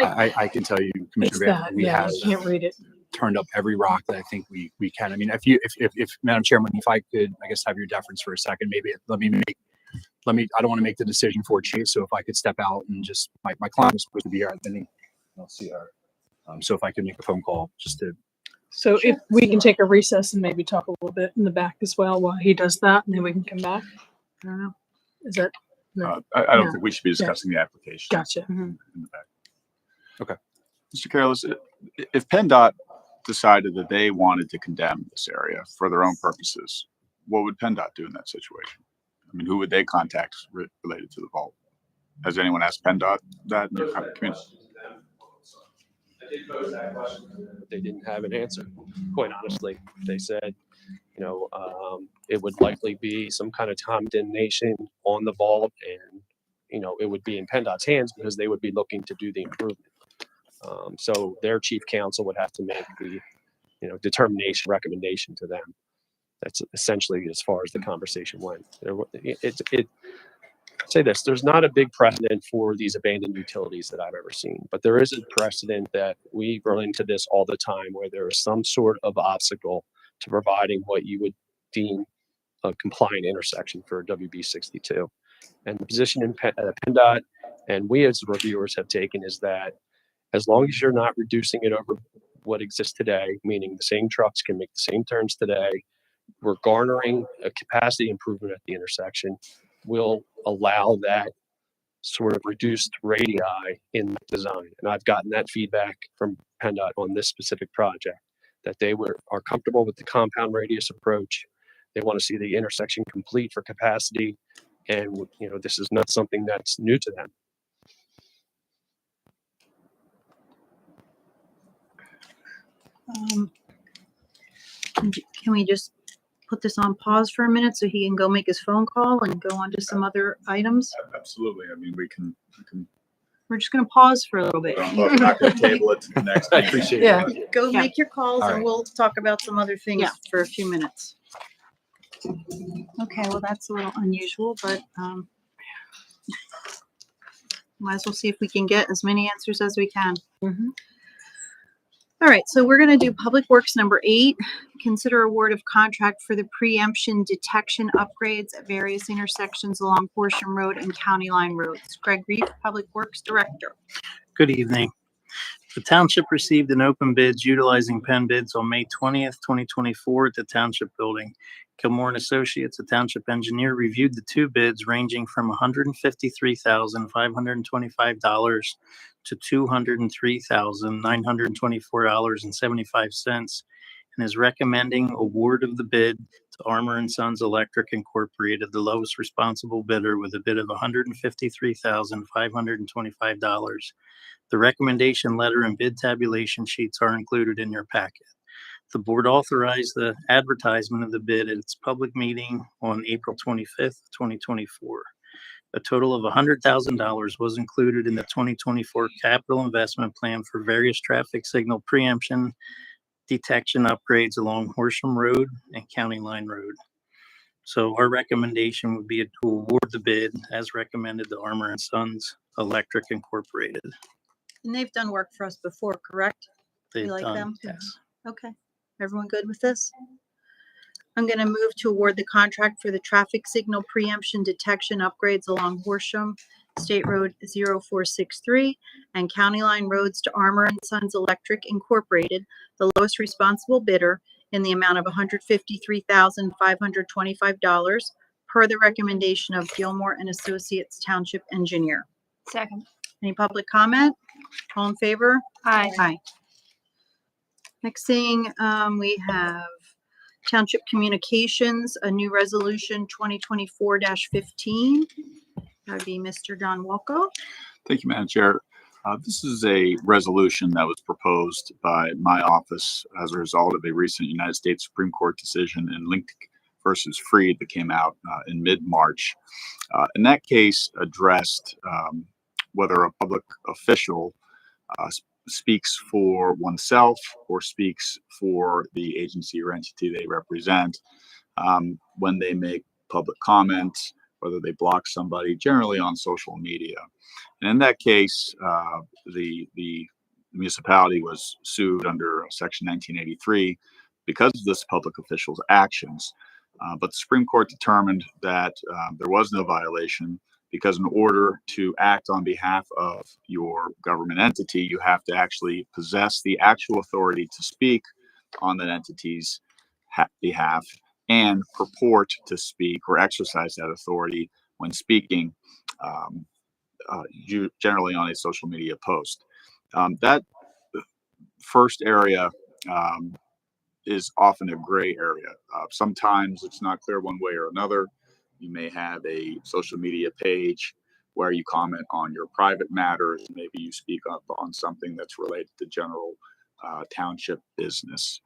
I can tell you, It's Commissioner, Barrett, that, we yeah, have I can't read it. turned up every rock that I think we can. I mean, if Madam Chairman, if I could, I guess, have your deference for a second, maybe I don't want to make the decision for Chase, so if I could step out and just, my client was supposed to be here, I think, I'll see her. So if I could make a phone call just to. So if we can take a recess and maybe talk a little bit in the back as well while he does that, and then we can come back. I don't know. Is that? No. I don't Yeah. think we should be discussing the application. Gotcha. In the back. Okay. Mr. Careless, if PennDOT decided that they wanted to condemn this area for their own purposes, what would PennDOT do in that situation? I mean, who would they contact related to the vault? Has anyone asked PennDOT that in your community? I did pose that question. But they didn't have an answer, quite honestly. They said, it would likely be some kind of condemnation on the vault, and, it would be in PennDOT's hands because they would be looking to do the improvement. So their chief counsel would have to make the, determination recommendation to them. That's essentially as far as the conversation went. Say this, there's not a big precedent for these abandoned utilities that I've ever seen, but there is a precedent that we run into this all the time, where there is some sort of obstacle to providing what you would deem a compliant intersection for WB 62. And the position in PennDOT and we as reviewers have taken is that as long as you're not reducing it over what exists today, meaning the same trucks can make the same turns today, we're garnering a capacity improvement at the intersection, will allow that sort of reduced radii in the design. And I've gotten that feedback from PennDOT on this specific project, that they are comfortable with the compound radius approach. They want to see the intersection complete for capacity. And, this is not something that's new to them. Can we just put this on pause for a minute so he can go make his phone call and go on to some other items? Absolutely. I mean, we can, We're just gonna pause for a little bit. we're not going to table it to the next. I meeting. appreciate Yeah. it. Go Yeah. make your calls All and right. we'll talk about some other things Yeah. for a few minutes. Okay, well, that's a little unusual, but, might as well see if we can get as many answers as we can. Mhm. All right, so we're gonna do Public Works number 8. Consider award of contract for the preemption detection upgrades at various intersections along Horsham Road and County Line Roads. Greg Reef, Public Works Director. Good evening. The township received an open bids utilizing Penn Bids on May 20th, 2024 at the Township Building. Kilmore and Associates, a township engineer, reviewed the two bids ranging from $153,525 to $203,924.75 and is recommending award of the bid to Armor and Sons Electric Incorporated, the lowest responsible bidder, with a bid of $153,525. The recommendation letter and bid tabulation sheets are included in your packet. The board authorized the advertisement of the bid at its public meeting on April 25th, 2024. A total of $100,000 was included in the 2024 capital investment plan for various traffic signal preemption detection upgrades along Horsham Road and County Line Road. So our recommendation would be to award the bid as recommended to Armor and Sons Electric Incorporated. And they've done work for us before, correct? They've like done, them? yes. Okay, everyone good with this? I'm gonna move to award the contract for the traffic signal preemption detection upgrades along Horsham State Road 0463 and County Line Roads to Armor and Sons Electric Incorporated, the lowest responsible bidder, in the amount of $153,525 per the recommendation of Gilmore and Associates Township Engineer. Second. Any public comment? All in favor? Aye. Aye. Next thing, we have Township Communications, a new resolution 2024-15. That'd be Mr. John Walco. Thank you, Madam Chair. This is a resolution that was proposed by my office as a result of a recent United States Supreme Court decision in Link versus Freed that came out in mid-March. In that case, addressed whether a public official speaks for oneself or speaks for the agency or entity they represent when they make public comments, whether they block somebody, generally on social media. And in that case, the municipality was sued under Section 1983 because of this public official's actions. But the Supreme Court determined that there was no violation because in order to act on behalf of your government entity, you have to actually possess the actual authority to speak on that entity's behalf and purport to speak or exercise that authority when speaking, generally on a social media post. That first area is often a gray area. Sometimes it's not clear one way or another. You may have a social media page where you comment on your private matters. Maybe you speak up on something that's related to general township business.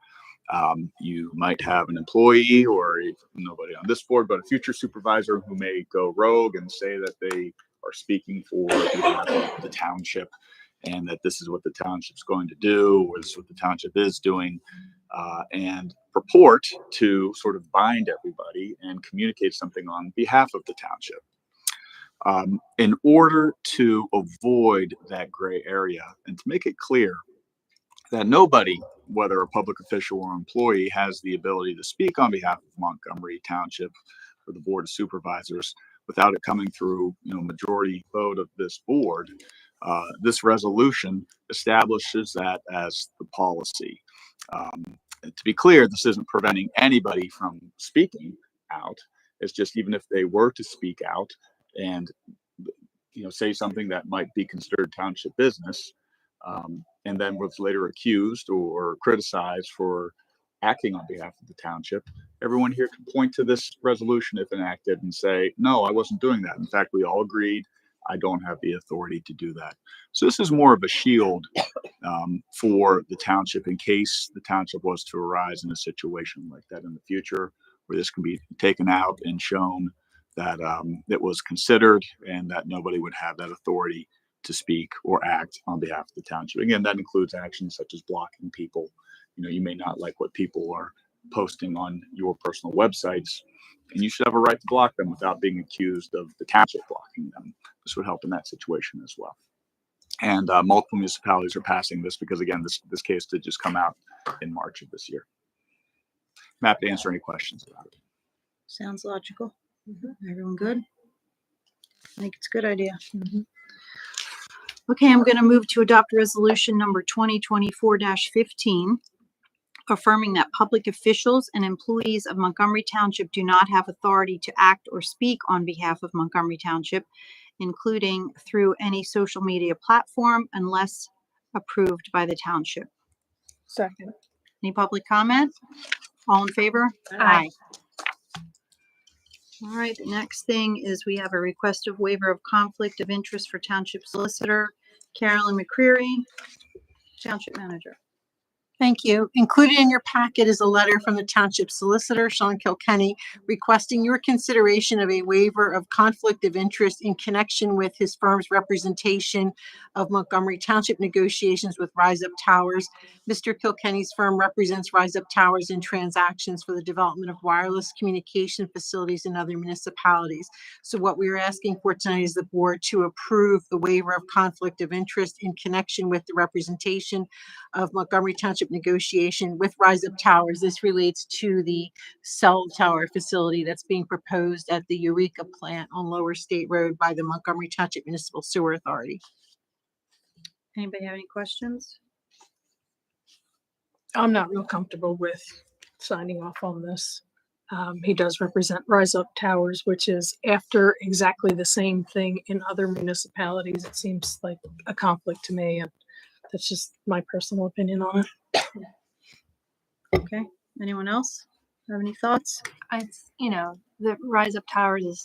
You might have an employee or nobody on this board, but a future supervisor who may go rogue and say that they are speaking for the township and that this is what the township's going to do, or this is what the township is doing, and purport to sort of bind everybody and communicate something on behalf of the township. In order to avoid that gray area and to make it clear that nobody, whether a public official or employee, has the ability to speak on behalf of Montgomery Township or the Board of Supervisors without it coming through, majority vote of this board, this resolution establishes that as the policy. To be clear, this isn't preventing anybody from speaking out. It's just even if they were to speak out and say something that might be considered township business, and then was later accused or criticized for acting on behalf of the township, everyone here can point to this resolution if enacted and say, no, I wasn't doing that. In fact, we all agreed I don't have the authority to do that. So this is more of a shield for the township in case the township was to arise in a situation like that in the future, where this can be taken out and shown that it was considered and that nobody would have that authority to speak or act on behalf of the township. Again, that includes actions such as blocking people. You know, you may not like what people are posting on your personal websites, and you should have a right to block them without being accused of the township blocking them. This would help in that situation as well. And multiple municipalities are passing this because, again, this case did just come out in March of this year. I'm happy to answer any questions about it. Sounds logical. Everyone good? I think it's a good idea. Okay, I'm going to move to adopt resolution number 2024-15, affirming that public officials and employees of Montgomery Township do not have authority to act or speak on behalf of Montgomery Township, including through any social media platform unless approved by the township. Second. Any public comment? All in favor? Aye. All right, the next thing is we have a request of waiver of conflict of interest for Township Solicitor Carolyn McCreary, Township Manager. Thank you. Included in your packet is a letter from the Township Solicitor, Sean Kilkenny, requesting your consideration of a waiver of conflict of interest in connection with his firm's representation of Montgomery Township negotiations with Rise Up Towers. Mr. Kilkenny's firm represents Rise Up Towers in transactions for the development of wireless communication facilities in other municipalities. So what we are asking for tonight is the board to approve the waiver of conflict of interest in connection with the representation of Montgomery Township negotiation with Rise Up Towers. This relates to the cell tower facility that's being proposed at the Eureka plant on Lower State Road by the Montgomery Township Municipal Sewer Authority. Anybody have any questions? I'm not real comfortable with signing off on this. He does represent Rise Up Towers, which is after exactly the same thing in other municipalities. It seems like a conflict to me, and that's just my personal opinion on it. Okay, anyone else have any thoughts? It's, the Rise Up Towers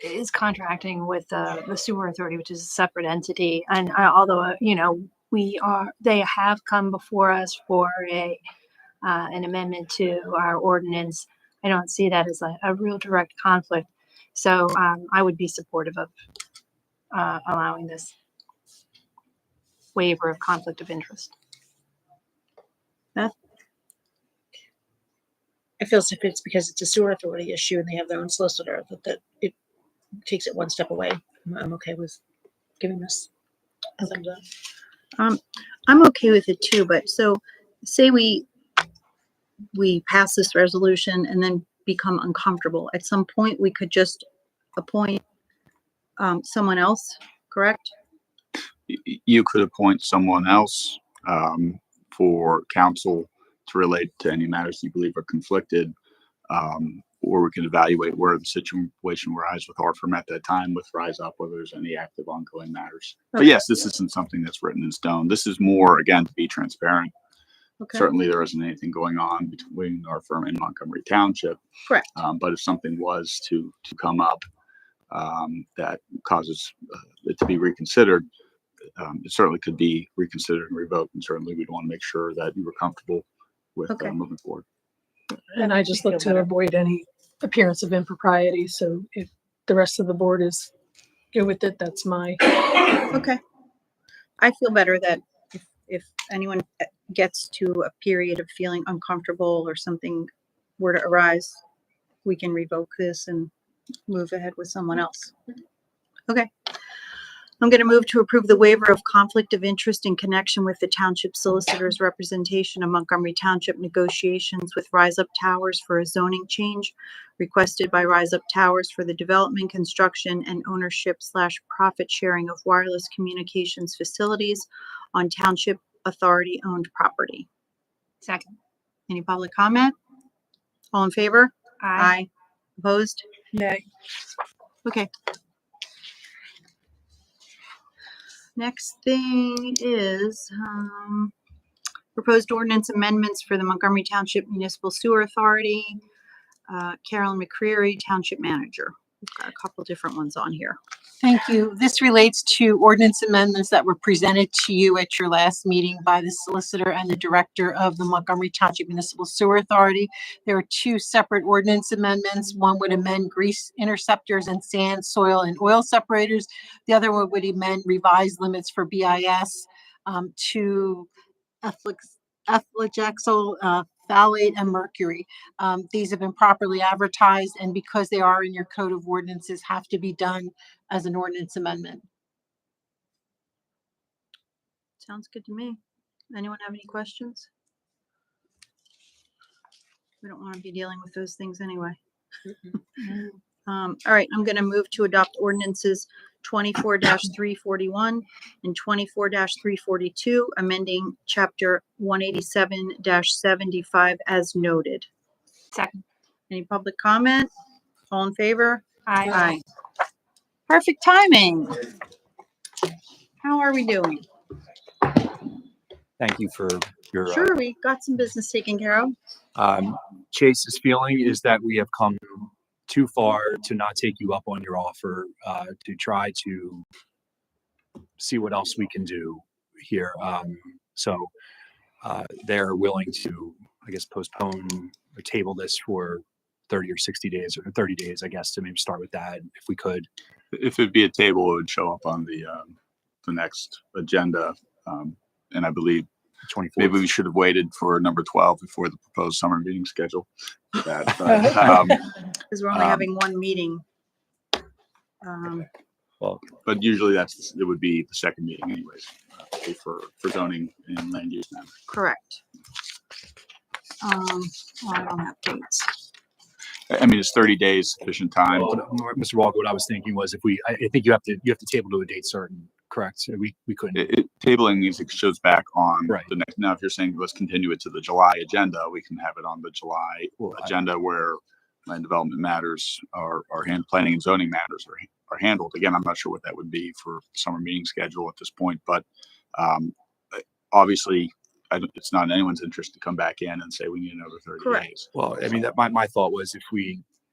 is contracting with the sewer authority, which is a separate entity. And although, they have come before us for an amendment to our ordinance, I don't see that as a real direct conflict. So I would be supportive of allowing this waiver of conflict of interest. I feel as if it's because it's a sewer authority issue and they have their own solicitor, that it takes it one step away. I'm okay with giving this a thumbs up. I'm okay with it too, but so say we pass this resolution and then become uncomfortable. At some point, we could just appoint someone else, correct? You could appoint someone else for counsel to relate to any matters you believe are conflicted, or we can evaluate where the situation will rise with our firm at that time with Rise Up, whether there's any active ongoing matters. But yes, this isn't something that's written in stone. This is more, again, to be transparent. Okay. Certainly there isn't anything going on between our firm and Montgomery Township. Correct. But if something was to come up that causes it to be reconsidered, it certainly could be reconsidered and revoked. And certainly we'd want to make sure that you were comfortable with moving forward. And I just look to avoid any appearance of impropriety. So if the rest of the board is good with it, that's my. Okay. I feel better that if anyone gets to a period of feeling uncomfortable or something were to arise, we can revoke this and move ahead with someone else. Okay. I'm going to move to approve the waiver of conflict of interest in connection with the Township Solicitor's representation of Montgomery Township negotiations with Rise Up Towers for a zoning change requested by Rise Up Towers for the development, construction, and ownership/profit sharing of wireless communications facilities on Township Authority-owned property. Second. Any public comment? All in favor? Aye. Opposed? Nay. Okay. Next thing is proposed ordinance amendments for the Montgomery Township Municipal Sewer Authority. Carolyn McCreary, Township Manager. We've got a couple different ones on here. Thank you. This relates to ordinance amendments that were presented to you at your last meeting by the solicitor and the director of the Montgomery Township Municipal Sewer Authority. There are two separate ordinance amendments. One would amend grease interceptors and sand, soil, and oil separators. The other one would amend revised limits for BIS to ethylhexyl phthalate and mercury. These have been properly advertised, and because they are in your code of ordinances, have to be done as an ordinance amendment. Sounds good to me. Anyone have any questions? We don't want to be dealing with those things anyway. All right, I'm gonna move to adopt ordinances 24-341 and 24-342, amending chapter 187-75 as noted. Second. Any public comment? All in favor? Aye. Aye. Perfect timing. How are we doing? Thank you for your, Sure, we got some business taken care of. Chase's feeling is that we have come too far to not take you up on your offer, to try to see what else we can do here. So they're willing to, I guess, postpone or table this for 30 or 60 days or 30 days, I guess, to maybe start with that if we could. If it'd be a table, it would show up on the next agenda. And I believe 24th. maybe we should have waited for number 12 before the proposed summer meeting schedule. Because we're only having one meeting. Well, but usually it would be the second meeting anyways, for zoning and land use matters. Correct. I don't have dates. I mean, it's 30 days sufficient time. Well, Mr. Walker, what I was thinking was I think you have to table to a date certain, correct? So we couldn't. Tabling means it shows back on Right. the next. Now, if you're saying let's continue it to the July agenda, we can have it on the July agenda where land development matters planning and zoning matters are handled. Again, I'm not sure what that would be for summer meeting schedule at this point, but obviously it's not in anyone's interest to come back in and say we need another 30 Correct. days. Well, I mean, my thought was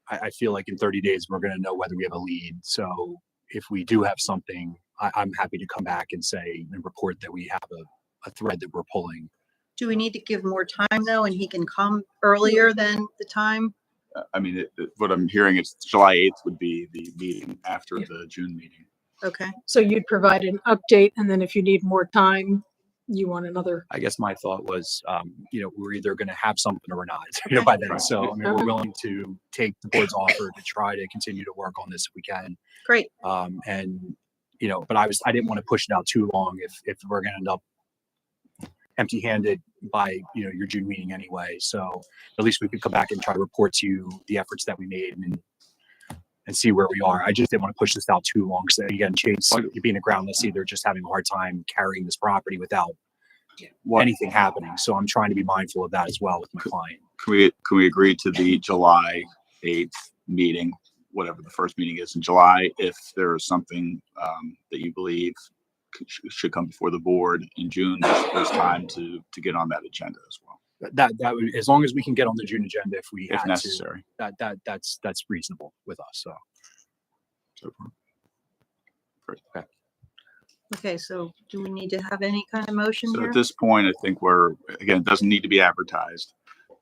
I feel like in 30 days, we're going to know whether we have a lead. So if we do have something, I'm happy to come back and say and report that we have a thread that we're pulling. Do we need to give more time though, and he can come earlier than the time? I mean, what I'm hearing is July 8th would be the meeting after the June meeting. Okay. So you'd provide an update, and then if you need more time, you want another. I guess my thought was, we're either going to have something or we're not, by then. So, I mean, we're willing to take the board's offer to try to continue to work on this if we can. Great. But I didn't want to push it out too long if we're going to end up empty-handed by, your June meeting anyway. So at least we could come back and try to report to you the efforts that we made and see where we are. I just didn't want to push this out too long. So again, Chase, you're being a ground lessee, they're just having a hard time carrying this property without anything happening. So I'm trying to be mindful of that as well with my client. Can we agree to the July 8th meeting, whatever the first meeting is in July, if there is something that you believe should come before the board in June, there's time to get on that agenda as well. That would, as long as we can get on the June agenda if we If necessary. That's reasonable with us. So Great. Okay. Okay, so do we need to have any kind of motion So here? at this point, I think it doesn't need to be advertised,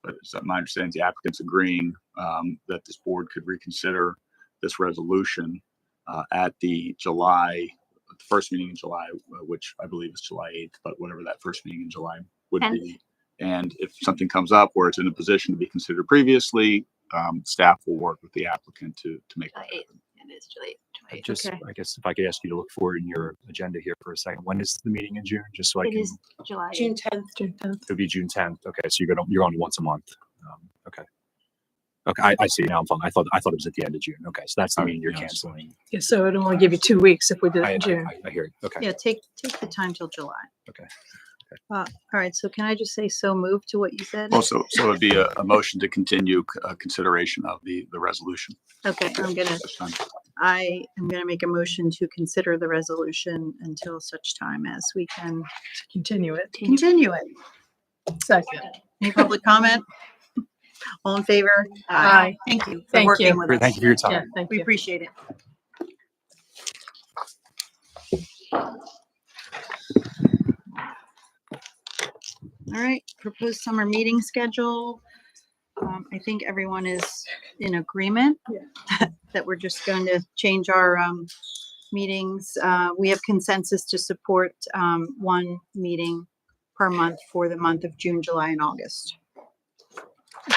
but it's my understanding the applicant's agreeing that this board could reconsider this resolution at the first meeting in July, which I believe is July 8th, but whatever that first meeting in July would be. And if something comes up where it's in a position to be considered previously, staff will work with the applicant to make that happen. It is July. I guess if I could ask you to look forward in your agenda here for a second. When is the meeting in June? Just so I It can. is July. June 10th. June 10th. It'll be June 10th. Okay, so you're on once a month. Okay. Okay, I see now. I'm fine. I thought it was at the end of June. Okay, so that's the meeting you're canceling. Yeah, so it'd only give you 2 weeks if we did it I in June. hear you. Okay. Yeah, take the time till July. Okay. All right, so can I just say so moved to what you said? Also, so it'd be a motion to continue consideration of the resolution. Okay, I am gonna make a motion to consider the resolution until such time as we can Continue it. continue it. Second. Any public comment? All in favor? Aye. Thank you for Thank working you. with Great, us. thank you for your Yeah, time. thank We you. appreciate it. All right, proposed summer meeting schedule. I think everyone is in agreement that we're just going to change our meetings. We have consensus to support one meeting per month for the month of June, July, and August.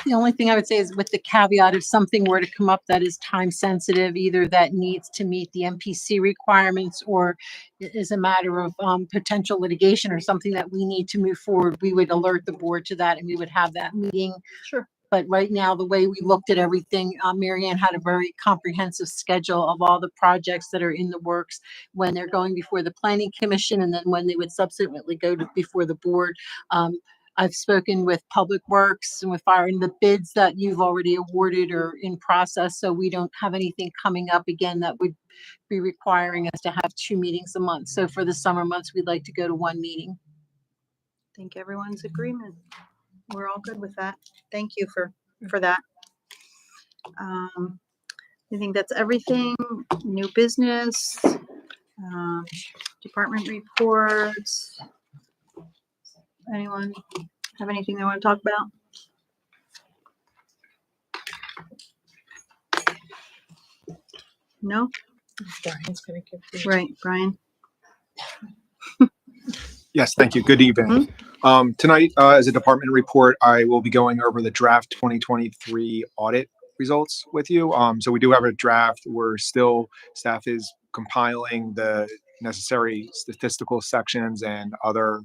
The only thing I would say is with the caveat, if something were to come up that is time sensitive, either that needs to meet the MPC requirements or is a matter of potential litigation or something that we need to move forward, we would alert the board to that and we would have that meeting. Sure. But right now, the way we looked at everything, Mary Ann had a very comprehensive schedule of all the projects that are in the works when they're going before the planning commission and then when they would subsequently go to before the board. I've spoken with Public Works and with Fire, and the bids that you've already awarded are in process, so we don't have anything coming up again that would be requiring us to have 2 meetings a month. So for the summer months, we'd like to go to 1 meeting. I think everyone's agreement. We're all good with that. Thank you for that. I think that's everything. New business, department reports. Anyone have anything they want to talk about? No? Brian's gonna give you. Right, Brian? Yes, thank you. Good evening. Tonight, as a department report, I will be going over the draft 2023 audit results with you. So we do have a draft. Staff is compiling the necessary statistical sections and other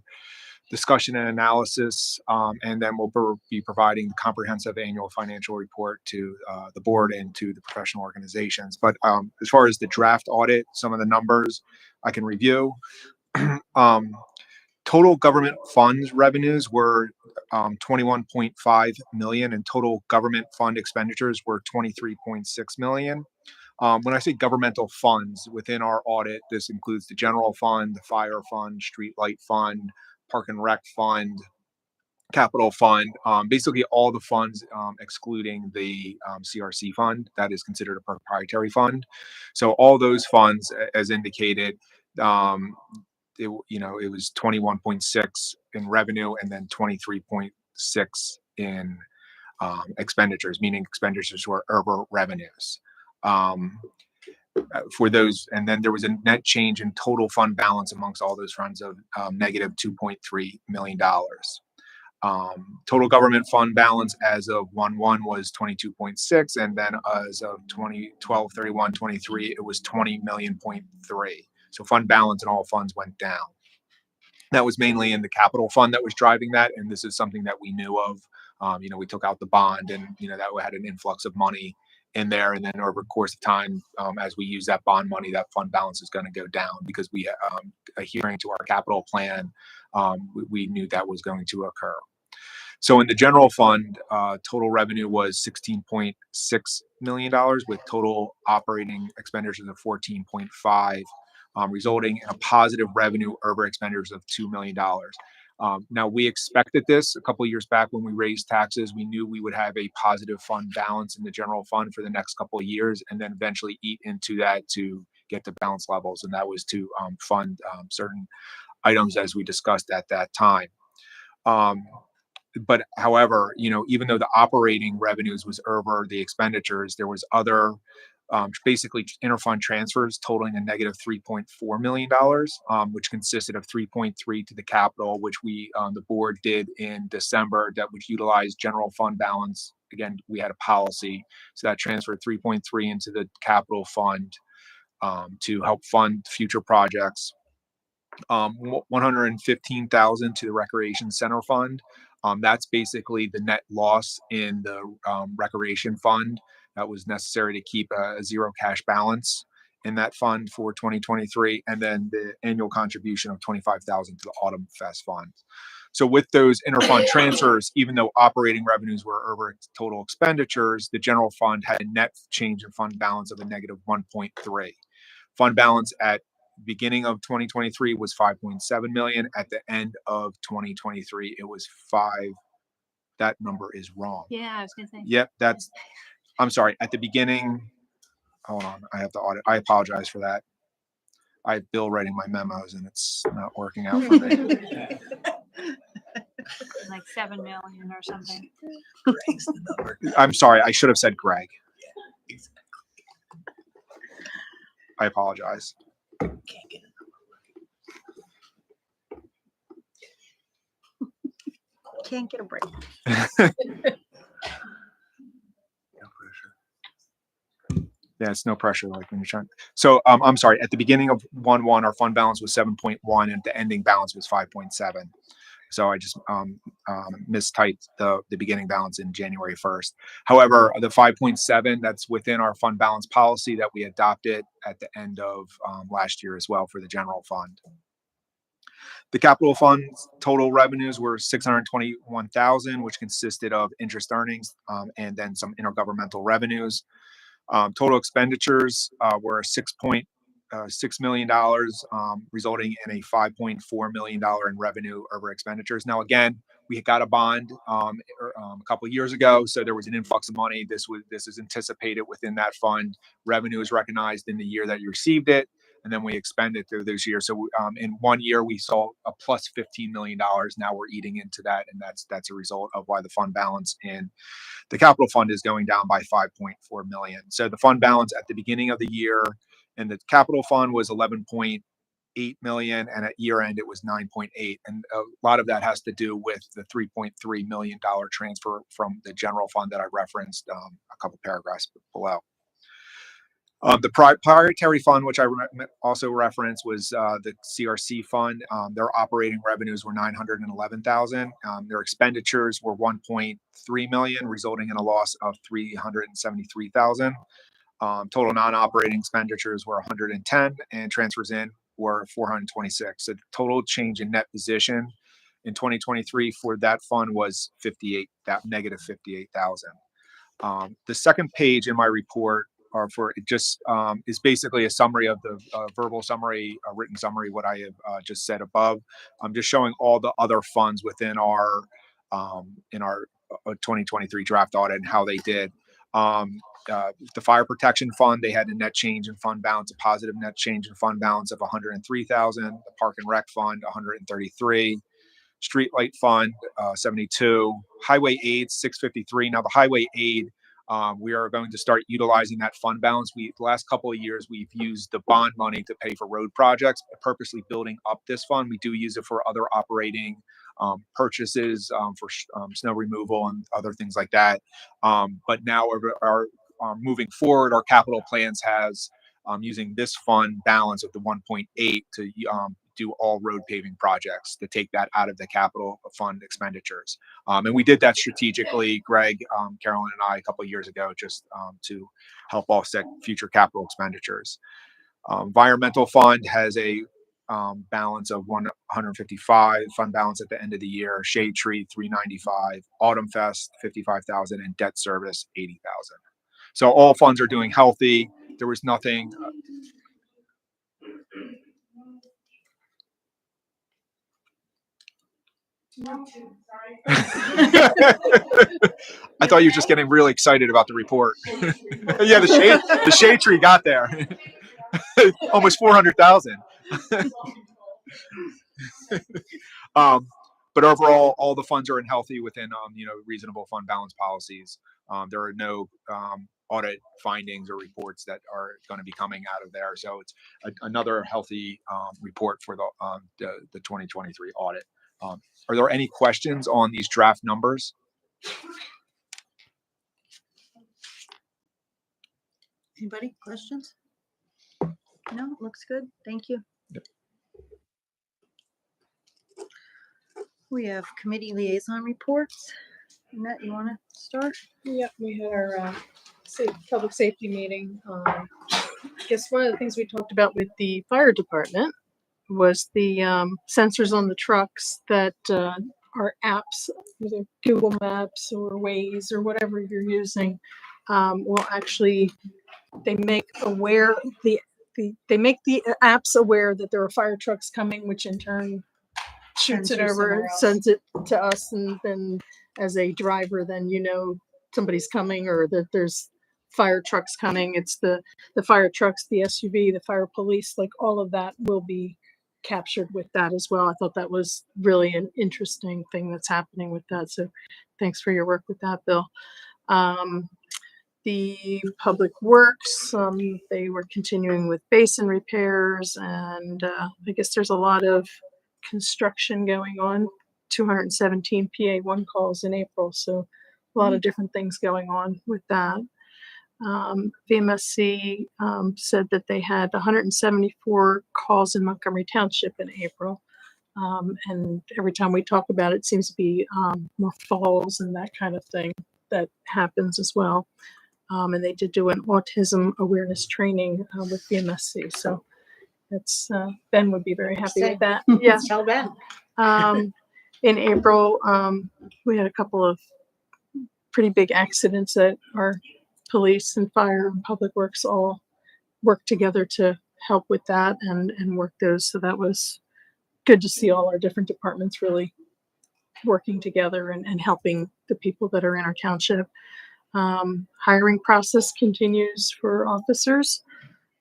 discussion and analysis. And then we'll be providing the comprehensive annual financial report to the board and to the professional organizations. But as far as the draft audit, some of the numbers I can review. Total government funds revenues were 21.5 million and total government fund expenditures were 23.6 million. When I say governmental funds within our audit, this includes the general fund, the fire fund, street light fund, park and rec fund, capital fund, basically all the funds excluding the CRC fund that is considered a proprietary fund. So all those funds, as indicated, it was 21.6 in revenue and then 23.6 in expenditures, meaning expenditures were over revenues. For those, and then there was a net change in total fund balance amongst all those funds of negative $2.3 million. Total government fund balance as of 1/1 was 22.6, and then as of 12/31/23, it was 20.3 million. So fund balance in all funds went down. That was mainly in the capital fund that was driving that, and this is something that we knew of. We took out the bond, and that had an influx of money in there, and then over the course of time, as we use that bond money, that fund balance is going to go down because we, adhering to our capital plan, we knew that was going to occur. So in the general fund, total revenue was $16.6 million with total operating expenditures of 14.5, resulting in a positive revenue over expenditures of $2 million. Now we expected this a couple of years back when we raised taxes. We knew we would have a positive fund balance in the general fund for the next couple of years, and then eventually eat into that to get to balance levels, and that was to fund certain items as we discussed at that time. But however, even though the operating revenues was over the expenditures, there was other basically interfund transfers totaling a negative $3.4 million, which consisted of 3.3 to the capital, which we, the board did in December, that would utilize general fund balance. Again, we had a policy, so that transferred 3.3 into the capital fund to help fund future projects. 115,000 to the recreation center fund. That's basically the net loss in the recreation fund that was necessary to keep a zero cash balance in that fund for 2023, and then the annual contribution of 25,000 to the Autumn Fest fund. So with those interfund transfers, even though operating revenues were over total expenditures, the general fund had a net change in fund balance of a negative 1.3. Fund balance at beginning of 2023 was 5.7 million. At the end of 2023, it was that number is wrong. Yeah, I was gonna say. Yep, I'm sorry, at the beginning, hold on, I have to audit. I apologize for that. I have Bill writing my memos and it's not working out for me. Like 7 million or something. I'm sorry, I should have said Greg. I apologize. Can't get a break. Yeah, it's no pressure like when you're trying. So I'm sorry, at the beginning of 1/1, our fund balance was 7.1 and the ending balance was 5.7. So I just mistyped the beginning balance in January 1st. However, the 5.7, that's within our fund balance policy that we adopted at the end of last year as well for the general fund. The capital fund's total revenues were $621,000, which consisted of interest earnings and then some intergovernmental revenues. Total expenditures were $6.6 million, resulting in a $5.4 million in revenue over expenditures. Now, again, we got a bond a couple of years ago, so there was an influx of money. This is anticipated within that fund. Revenue is recognized in the year that you received it, and then we expend it through those years. So in 1 year, we saw a plus $15 million. Now we're eating into that, and that's a result of why the fund balance in the capital fund is going down by 5.4 million. So the fund balance at the beginning of the year and the capital fund was 11.8 million, and at year end it was 9.8. And a lot of that has to do with the $3.3 million transfer from the general fund that I referenced a couple paragraphs below. The proprietary fund, which I also referenced, was the CRC fund. Their operating revenues were $911,000. Their expenditures were $1.3 million, resulting in a loss of $373,000. Total non-operating expenditures were 110, and transfers in were 426. So the total change in net position in 2023 for that fund was negative 58,000. The second page in my report is basically a summary of the verbal summary, a written summary, what I have just said above. I'm just showing all the other funds within our 2023 draft audit and how they did. The fire protection fund, they had a net change in fund balance, a positive net change in fund balance of 103,000. The park and rec fund, 133. Streetlight fund, 72. Highway aid, 653. Now the highway aid, we are going to start utilizing that fund balance. The last couple of years, we've used the bond money to pay for road projects, purposely building up this fund. We do use it for other operating purchases, for snow removal and other things like that. But now our moving forward, our capital plans has using this fund balance of the 1.8 to do all road paving projects, to take that out of the capital fund expenditures. And we did that strategically, Greg, Carolyn and I, a couple of years ago, just to help offset future capital expenditures. Environmental fund has a balance of 155, fund balance at the end of the year. Shade Tree, 395. Autumn Fest, 55,000, and debt service, 80,000. So all funds are doing healthy. There was nothing. No, sorry. I thought you were just getting really excited about the report. Yeah, the shade tree got there. Almost 400,000. But overall, all the funds are in healthy within reasonable fund balance policies. There are no audit findings or reports that are going to be coming out of there. So it's another healthy report for the 2023 audit. Are there any questions on these draft numbers? Anybody? Questions? No, looks good. Thank you. Yep. We have committee liaison reports. Annette, you want to start? Yep, we had our public safety meeting. I guess one of the things we talked about with the fire department was the sensors on the trucks that are apps, either Google Maps or Waze or whatever you're using, will actually, they make aware they make the apps aware that there are fire trucks coming, which in turn shoots it over, sends it to us, and then as a driver, then you know somebody's coming or that there's fire trucks coming. It's the fire trucks, the SUV, the fire police, like all of that will be captured with that as well. I thought that was really an interesting thing that's happening with that. So thanks for your work with that, Bill. The Public Works, they were continuing with basin repairs, and I guess there's a lot of construction going on. 217 PA1 calls in April, so a lot of different things going on with that. VMSC said that they had 174 calls in Montgomery Township in April. And every time we talk about it, it seems to be more falls and that kind of thing that happens as well. And they did do an autism awareness training with VMSC. So that's Ben would be very happy with that. Yeah. Tell Ben. In April, we had a couple of pretty big accidents that our police and fire and public works all worked together to help with that and work those. So that was good to see all our different departments really working together and helping the people that are in our township. Hiring process continues for officers.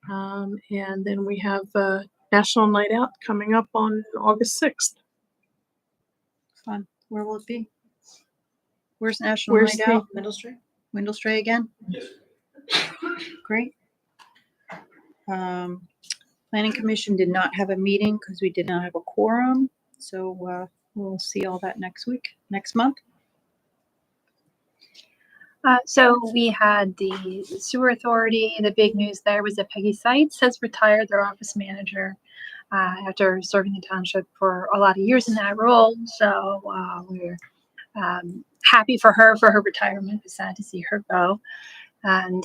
And then we have a National Night Out coming up on August 6th. Fun. Where will it be? Where's National Night Out? Windlestray again? Yes. Great. Planning Commission did not have a meeting because we did not have a quorum. So we'll see all that next month. So we had the sewer authority. The big news there was that Peggy Seitz has retired their office manager after serving the township for a lot of years in that role. So we're happy for her retirement. It's sad to see her go. And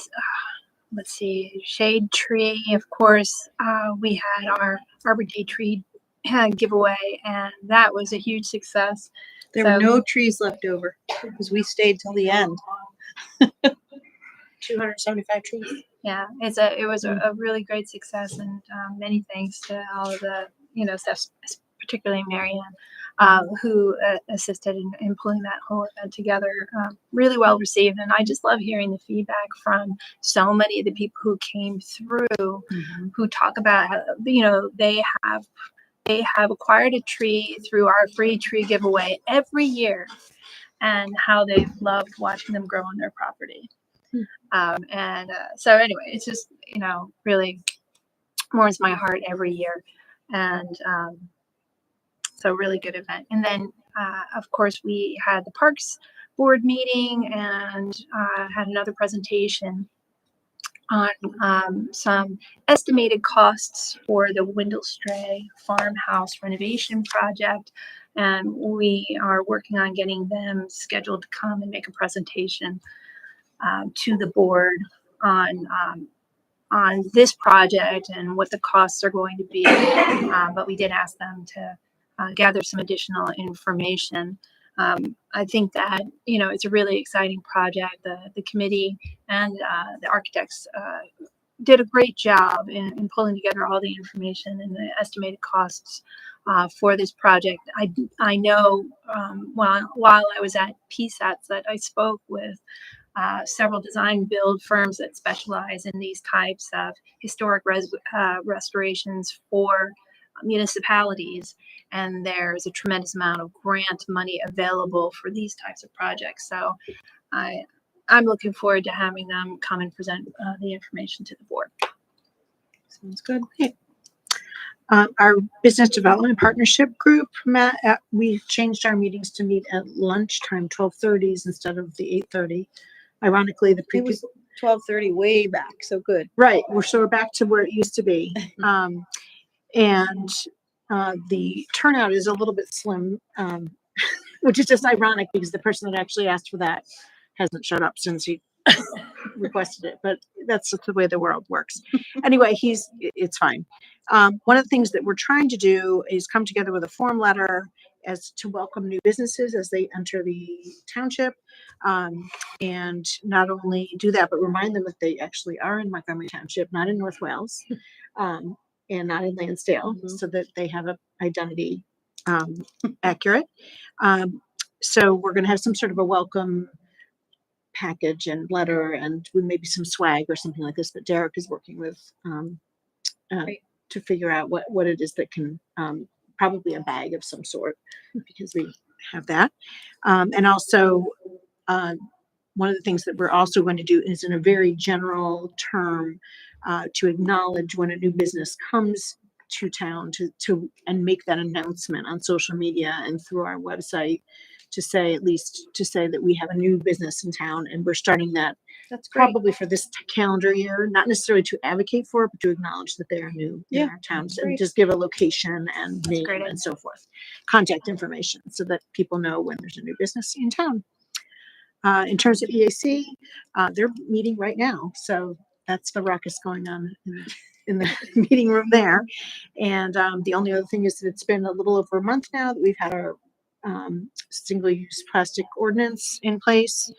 let's see, shade tree. Of course, we had our Arbor Day tree giveaway, and that was a huge success. There were no trees left over because we stayed till the end. 275 trees. Yeah, it was a really great success, and many thanks to all of the staff, particularly Marianne, who assisted in pulling that whole event together. Really well received, and I just love hearing the feedback from so many of the people who came through, who talk about how, they have acquired a tree through our free tree giveaway every year, and how they've loved watching them grow on their property. So anyway, it's just, really warms my heart every year. And so really good event. And then, of course, we had the Parks Board meeting and had another presentation on some estimated costs for the Windlestray farmhouse renovation project. And we are working on getting them scheduled to come and make a presentation to the board on this project and what the costs are going to be. But we did ask them to gather some additional information. I think that, it's a really exciting project. The committee and the architects did a great job in pulling together all the information and the estimated costs for this project. I know while I was at PSATS that I spoke with several design build firms that specialize in these types of historic restorations for municipalities, and there's a tremendous amount of grant money available for these types of projects. So I'm looking forward to having them come and present the information to the board. Sounds good. Okay. Our business development partnership group, Matt, we changed our meetings to meet at lunchtime, 12:30s instead of the 8:30. Ironically, the It previous was 12:30 way back. So good. right. We're back to where it used to be. And the turnout is a little bit slim, which is just ironic because the person that actually asked for that hasn't showed up since he requested it, but that's the way the world works. Anyway, it's fine. One of the things that we're trying to do is come together with a form letter as to welcome new businesses as they enter the township. And not only do that, but remind them that they actually are in Montgomery Township, not in North Wales. And not in Lansdale, so that they have an identity accurate. So we're gonna have some sort of a welcome package and letter and with maybe some swag or something like this, but Derek is working with, Great. to figure out what it is that can, probably a bag of some sort, because we have that. And also, one of the things that we're also going to do is in a very general term, to acknowledge when a new business comes to town to and make that announcement on social media and through our website to say, at least to say that we have a new business in town and we're starting that That's great. probably for this calendar year, not necessarily to advocate for it, but to acknowledge that they are new in Yeah, our towns great. and just give a location and name great. and so forth, contact information so that people know when there's a new business in town. In terms of EAC, they're meeting right now, so that's the ruckus going on in the meeting room there. And the only other thing is that it's been a little over a month now that we've had our single-use plastic ordinance in place,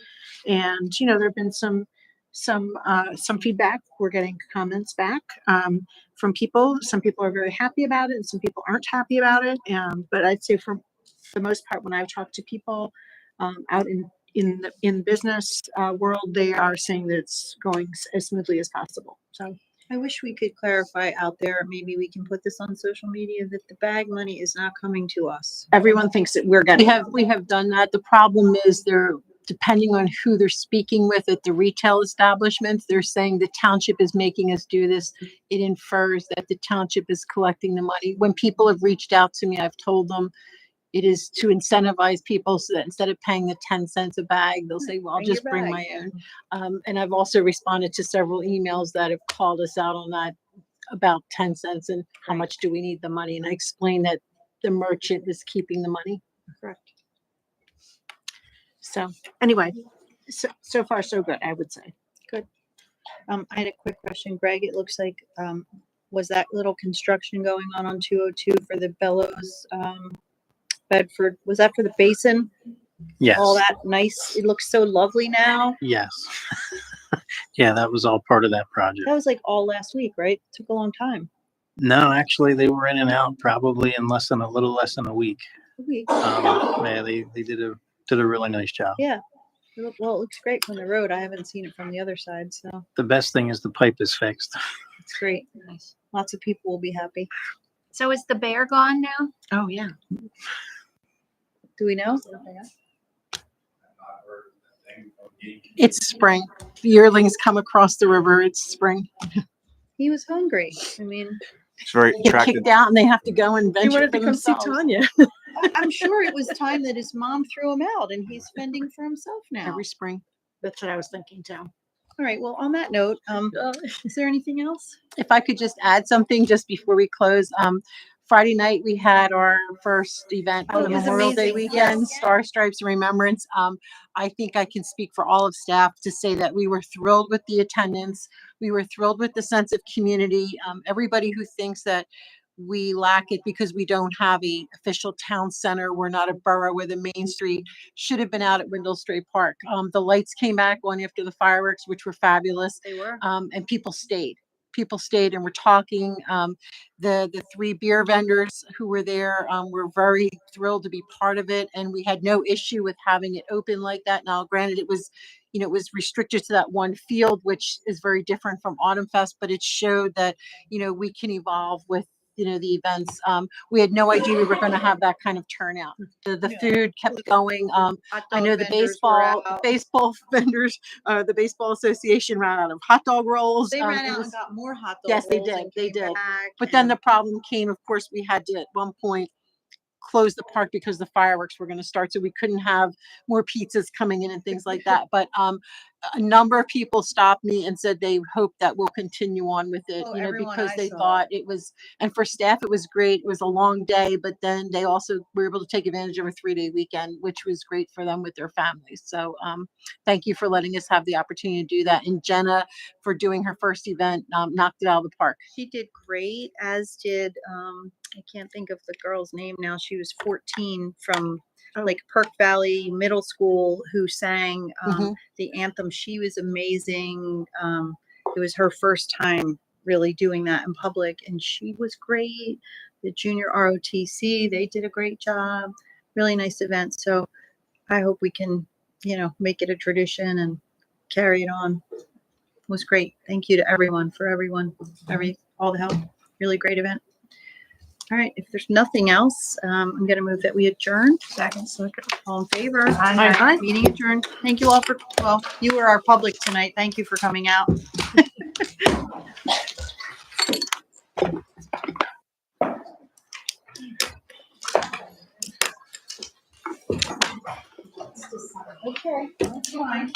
and there have been some feedback. We're getting comments back from people. Some people are very happy about it, and some people aren't happy about it. But I'd say for the most part, when I've talked to people out in business world, they are saying that it's going as smoothly as possible. So I wish we could clarify out there, maybe we can put this on social media, that the bag money is not coming to us. everyone thinks that we're We getting. have done that. The problem is they're, depending on who they're speaking with at the retail establishments, they're saying the township is making us do this. It infers that the township is collecting the money. When people have reached out to me, I've told them it is to incentivize people so that instead of paying the 10 cents a bag, they'll say, well, I'll Bring your just bring bag. my own. And I've also responded to several emails that have called us out on that about 10 cents and how much do we need the money? And I explained that the merchant is keeping the money. Correct. So anyway, so far so good, I would say. I had a quick question, Greg. It looks like, was that little construction going on 202 for the Bellows, Bedford? Was that for the basin? Yes, All that nice, it looks so lovely now. yes. Yeah, that was all part of that project. That was like all last week, right? Took a long time. No, actually, they were in and out probably in a little less than a week. A week. Yeah, they did a really nice job. Yeah. Well, it looks great from the road. I haven't seen it from the other side, so The best thing is the pipe is fixed. it's great. Nice. Lots of people will be happy. So is the bear gone now? Oh, yeah. Do we know? It's spring. Yearlings come across the river. It's spring. He was hungry. I mean, It's very They get attractive. kicked out and they have to go and He venture wanted for to come see themselves. Tanya. I'm sure it was time that his mom threw him out and he's fending for himself now. Every spring. That's what I was thinking too. All right. Well, on that note, is there anything else? If I could just add something just before we close, Friday night, we had our first event Oh, for it the was Memorial Day amazing. weekend, Yes. Star Stripes in Remembrance. I think I can speak for all of staff to say that we were thrilled with the attendance. We were thrilled with the sense of community. Everybody who thinks that we lack it because we don't have a official town center, we're not a borough with a main street, should have been out at Windle Strait Park. The lights came back on after the fireworks, which were fabulous. They were. And people stayed. People stayed and were talking. The three beer vendors who were there were very thrilled to be part of it, and we had no issue with having it open like that. Now, granted, it was, it was restricted to that one field, which is very different from Autumn Fest, but it showed that, we can evolve with, the events. We had no idea we were going to have that kind of turnout. The food kept going. Hot I dog know the vendors were baseball out. vendors, the baseball association ran out of hot dog rolls. They ran It out was- and got more hot dog Yes, they rolls did. and They came did. back, But then and the problem came, of course, we had to at one point close the park because the fireworks were going to start. So we couldn't have more pizzas coming in and things like that. But a number of people stopped me and said they hope that we'll continue on with it, Oh, everyone because I they saw. thought it was, and for staff, it was great. It was a long day, but then they also were able to take advantage of a 3-day weekend, which was great for them with their families. So thank you for letting us have the opportunity to do that. And Jenna for doing her first event, knocked it out of the park. she did great, as did I can't think of the girl's name now. She was 14 from like Perk Valley Middle School who sang the anthem. She was amazing. It was her first time really doing that in public, and she was great. The junior ROTC, they did a great job. Really nice event. So I hope we can, make it a tradition and carry it on. It was great. Thank you to everyone, all the help. Really great event. All right, if there's nothing else, I'm gonna move that we adjourn. Second. All in favor? Aye. Meeting adjourned. Thank you all you were our public tonight. Thank you for coming out. Okay, that's fine.